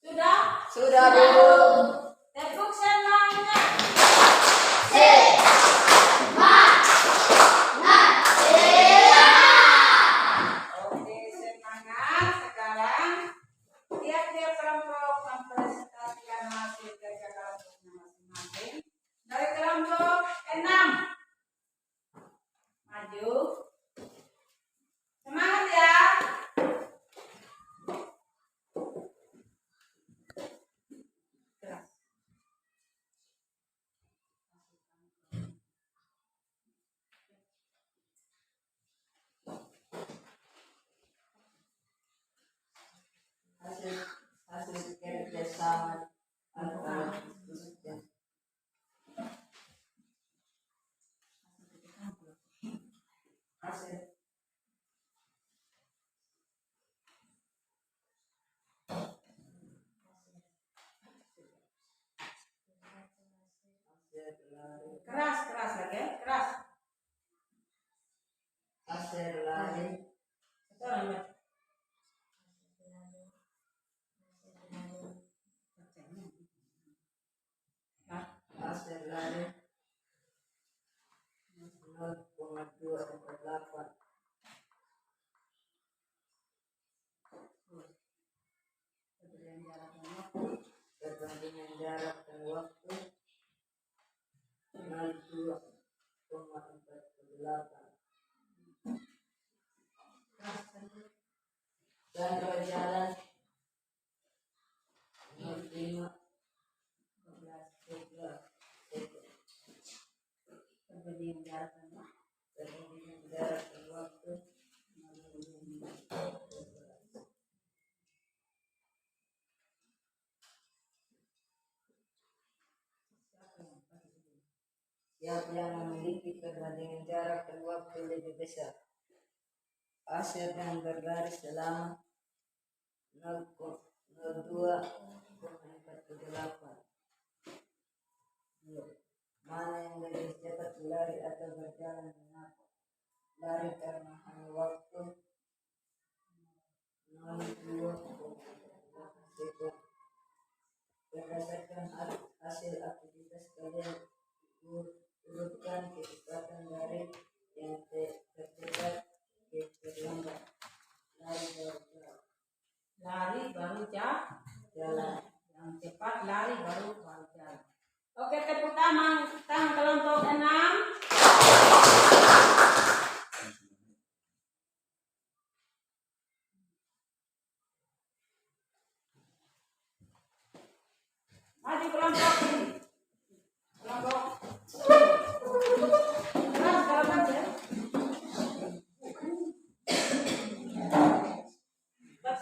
Sudah? Sudah, Bu. Tepuk semangat. Oke, semangat. Sekarang tiap-tiap kelompok mempresentasikan hasil kerja kelompoknya masing-masing. Dari kelompok 6. Maju. Semangat ya. Keras. Hasil kerjasama antara institusi. Hasil Keras, keras lagi ya. Keras. hasil lari Sekarang ya. hasil lari 0,248. Perbandingan jarak dan waktu 02,48. Dan berjalan 05,12. Perbandingan jarak dan waktu. Perbandingan jarak dan waktu 0,12. Siapa yang memiliki perbandingan jarak dan waktu lebih besar? Hasil yang berbaris selama 0,02,48. Mana yang lebih cepat lari atau berjalan mengapa? Lari karena hanya waktu 0,2,48 sekund. Berdasarkan hasil aktivitas kalian, urutkan kecepatan dari yang tercepat ke terlambat. Lari baru jalan. Yang cepat lari baru jalan. Oke, tepuk tangan kelompok 6. Maju kelompok ini. Kelompok. Keras kalau baca.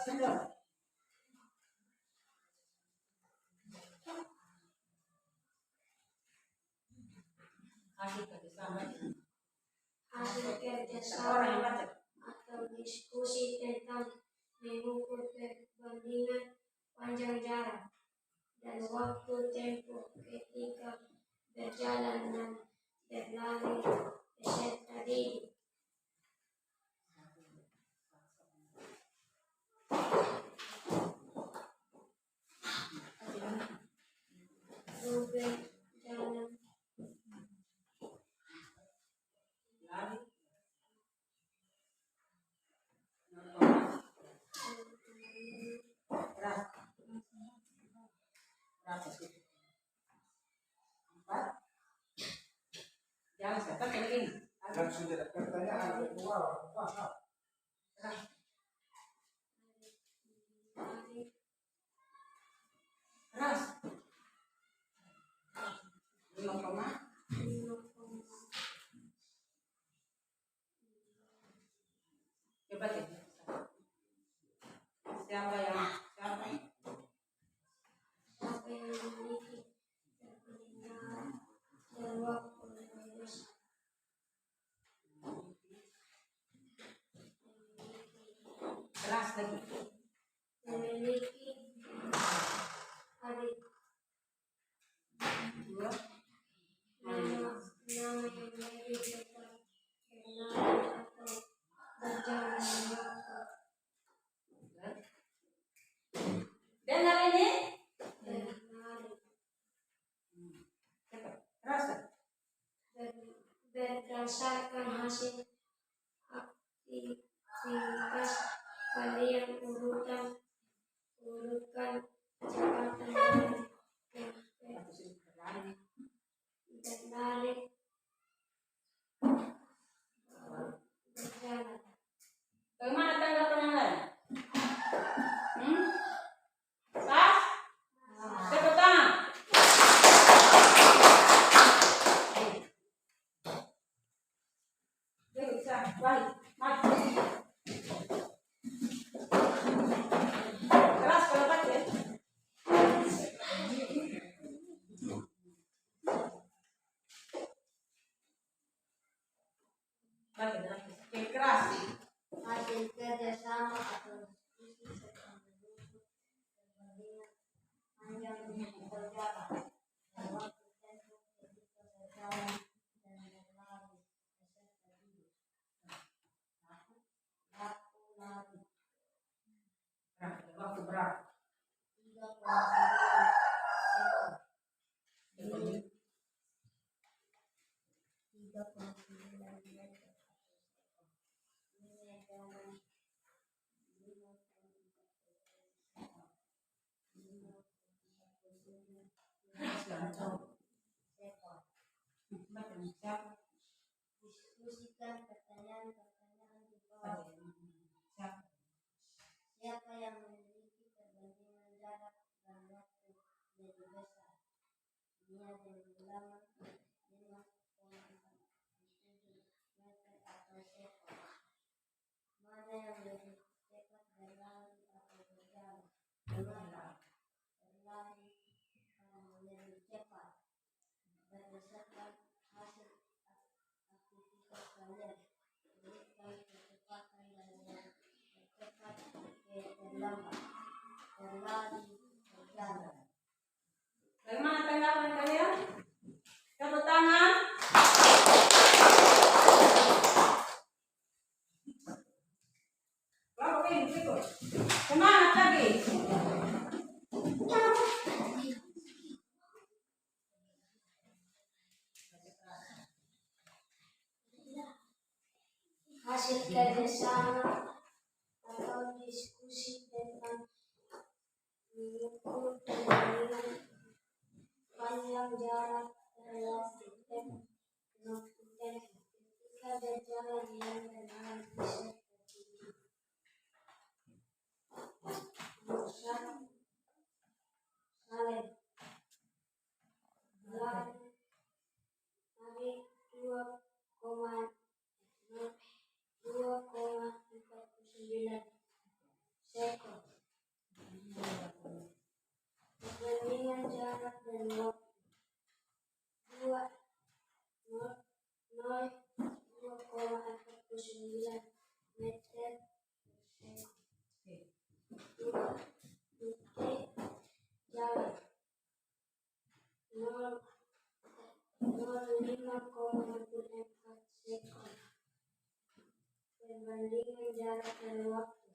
Sudah. Hasil kerjasama. Hasil Orang yang kerjasama baca. atau diskusi tentang mengukur perbandingan panjang jarak dan waktu tempuh ketika berjalan dan berlari peserta didik. Ruben jalan Lari. Keras. Keras. 4. Jalan siapa keliling. Dan sudah ada pertanyaan keluar. Keras. lari Keras. 5, 5,5 coba deh. Siapa yang siapa yang memiliki perbandingan dan waktu lebih besar? berdasarkan hasil aktivitas kalian urutkan kecepatan yang berlari berjalan. Bagaimana tanggapan yang lain? Sah? Tepuk tangan. Yuk, sah. Balik. Maju. Keras kalau pakai. Balik. Keras. Hasil kerjasama atau diskusi serta mendukung perbandingan panjang yang berjalan dan waktu tempuh ketika berjalan dan berlari beserta duduk. Waktu lari Waktu berapa? 3,9 ekor. 3,9 meter. Ini adalah 5,9 diskusikan pertanyaan-pertanyaan di bawah. Siapa yang memiliki perbandingan jarak dan waktu lebih besar? Ini ada yang bilang 5,47 meter atau sekon. Mana yang lebih cepat berlari atau berjalan? Berlari lebih cepat. Berdasarkan hasil aktivitas kalian, berikan kecepatan dari yang tercepat ke terlambat. Berlari berjalan. Bagaimana tanggapan kalian? Tepuk tangan. Berapa ini? Berikut. Semangat lagi. Hasil kerjasama atau diskusi tentang mengukur perbandingan panjang jarak dan waktu tempuh ketika berjalan yang berlari beserta duduk. Salem lari 2,49 sekon. Perbandingan jarak dan waktu 2,49 meter per sekon. 2 detik jalan 0,54 sekon. Perbandingan jarak dan waktu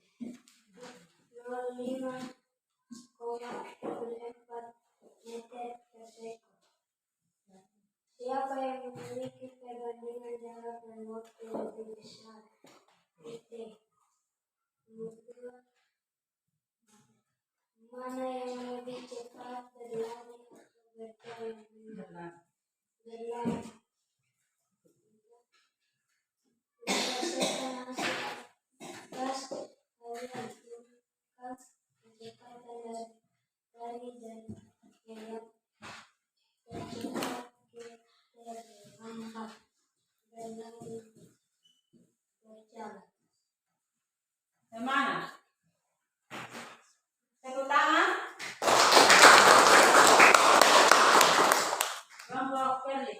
0,54 meter per sekon. Siapa yang memiliki perbandingan jarak dan waktu lebih besar? Titik. Nomor 2. Mana yang lebih cepat berlari atau berjalan? Berlari. Berdasarkan hasil aktivitas kalian, urutkan kecepatan dari dan yang tercepat ke terlambat. Berlari berjalan. Semangat. Tepuk tangan. Kelompok Perli.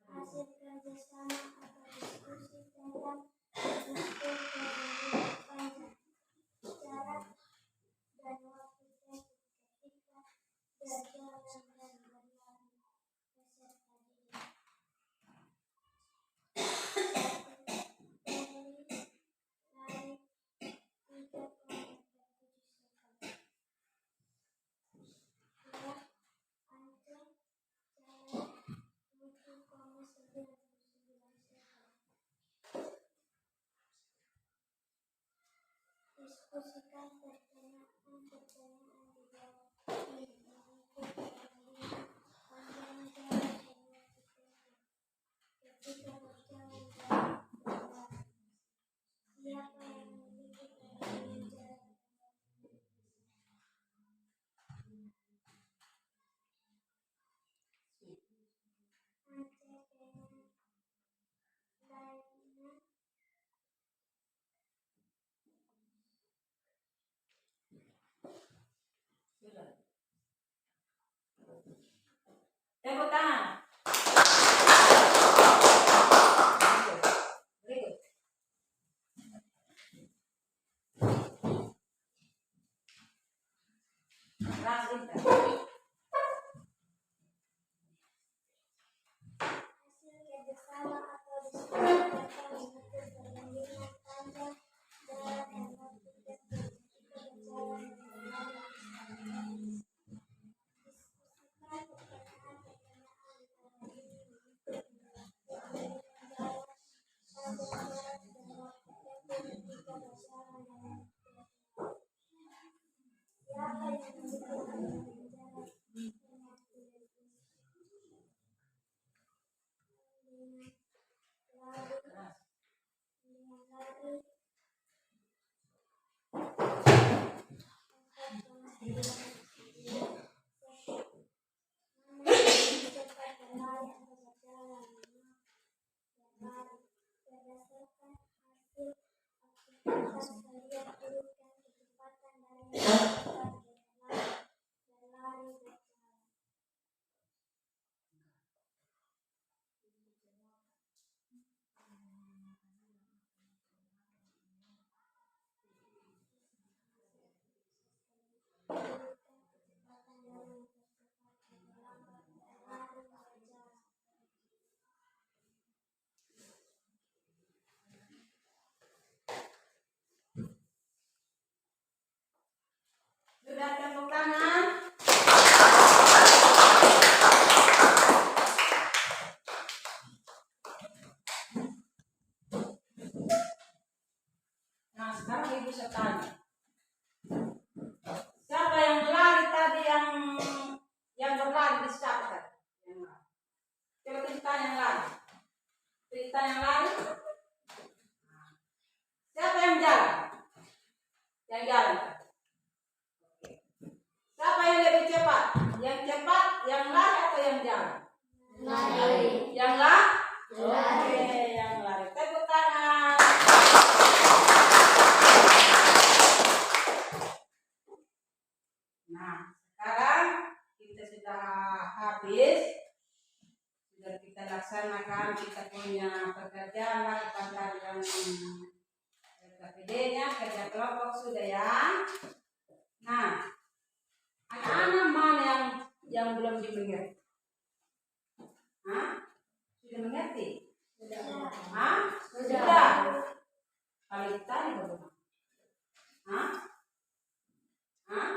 Hasil kerjasama atau diskusi tentang mengukur perbandingan panjang jarak dan waktu tempuh ketika berjalan dan berlari beserta Diskusikan pertanyaan-pertanyaan dijawab. Mengikuti pertandingan panjang jalan semua ditempuh. Ketika bocah menjawab benar, siapa yang memiliki pertanyaan jarak Aceh dengan lainnya Sudah. Tepuk tangan. Berikut. Langsung. hasil kerjasama atau diskusi dapat mengatur pertandingan panjang jarak dan waktu tertentu ketika berjalan dan berlari bersama. Diskusikan pertanyaan-pertanyaan antara diri mengikuti waktu menjawab panjang jarak dan waktu tempuh ketika berjalan dan waktu tertentu. Siapa yang memiliki pertanyaan jarak dan waktu tertentu? Dengan lari 4,9 detik. Mana yang lebih cepat berlari atau berjalan? Berlari. Berdasarkan hasil aktivitas kalian urutkan kecepatan dari yang tercepat ke berlari, berlari, berjalan. Urutkan kecepatan dari yang tercepat ke berlambat, berlari, berjalan. Sudah tepuk tangan. Nah, sekarang ibu saya tanya. Siapa yang berlari tadi yang berlari di siapa tadi? Yang lari. Coba cerita yang lari. Cerita yang lari. Siapa yang jalan? Yang jalan. Siapa yang lebih cepat? Yang cepat, yang lari atau yang jalan? Lari. Yang lari? Lari. Oke, yang lari. Tepuk tangan. Nah, sekarang kita sudah habis. Sudah kita laksanakan, kita punya pekerjaan lakukan yang KPD-nya, kerja kelompok sudah ya. Nah, anak-anak mana yang belum dimengerti? Hah? Sudah mengerti? Hah? Sudah. Kalau ditanya bagaimana? Hah? Hah?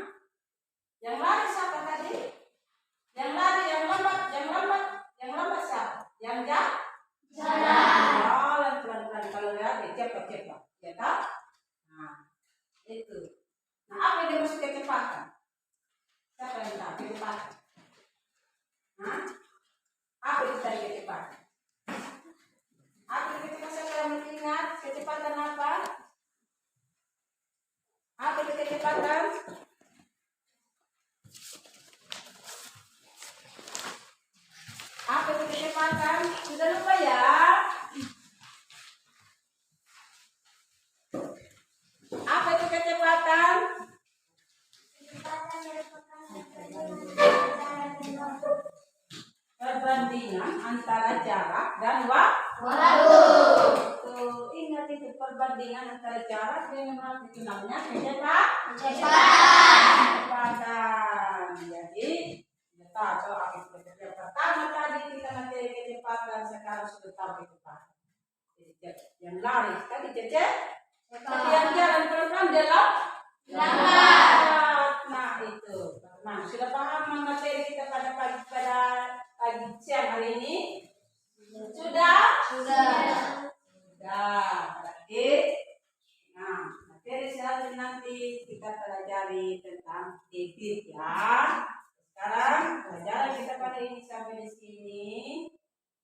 Yang lari siapa tadi? Yang lari, yang lambat siapa? Yang jalan. Jalan pelan-pelan, kalau lari cepat-cepat, ya tak? Nah, itu. Nah, apa yang dimaksud kecepatan? Siapa yang tahu kecepatan? Hah? Apa itu tadi kecepatan? Apa itu kecepatan? Siapa yang mengingat kecepatan apa? Apa itu kecepatan? Apa itu kecepatan? Sudah lupa ya? Apa itu kecepatan? Kecepatan merupakan perbandingan antara jarak dan waktu. Perbandingan antara jarak dan waktu. Tuh, ingat itu perbandingan antara jarak dengan waktu, itu namanya kecepatan. Jadi kita tahu apa itu kecepatan. Pertama tadi kita materi kecepatan, sekarang sudah tahu kecepatan. Yang lari tadi tapi yang jalan pelan-pelan adalah lambat. Nah itu. Nah, sudah paham materi kita pada pagi siang hari ini? Sudah. Berarti, nah materi sehari nanti dikit ya. Sekarang pelajaran kita pada ini sampai di sini.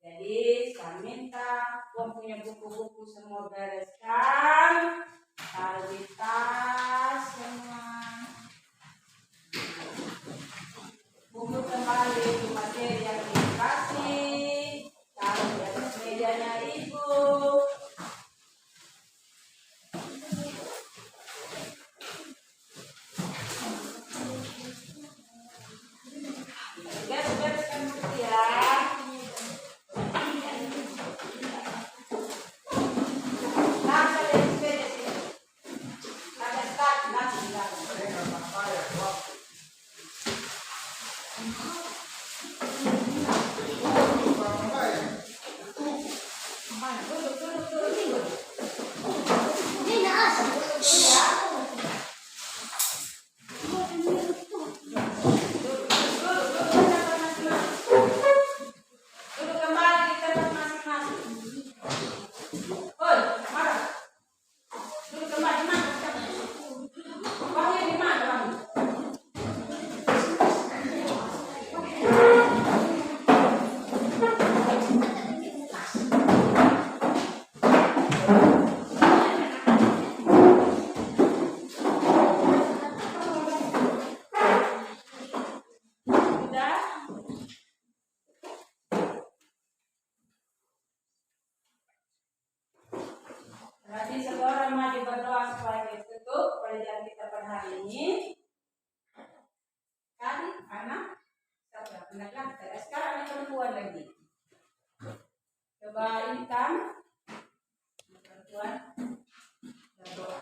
Jadi saya minta yang punya buku-buku semua bereskan, taruh di tas semua. Buku kembali ke materi yang dikasih, taruh di atas mejanya ibu. Beres-bereskan buku ya. Duduk kembali di tempat masing-masing. Oi, marah. Duduk kembali di mana? Wahyu di mana kamu? Sudah? Berarti seorang maju berdoa supaya ditutup pelajaran kita pada hari ini. Tadi anak, anak laki. Sekarang ada perempuan lagi. Coba Intan, perempuan, berdoa.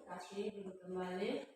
Kasih duduk kembali.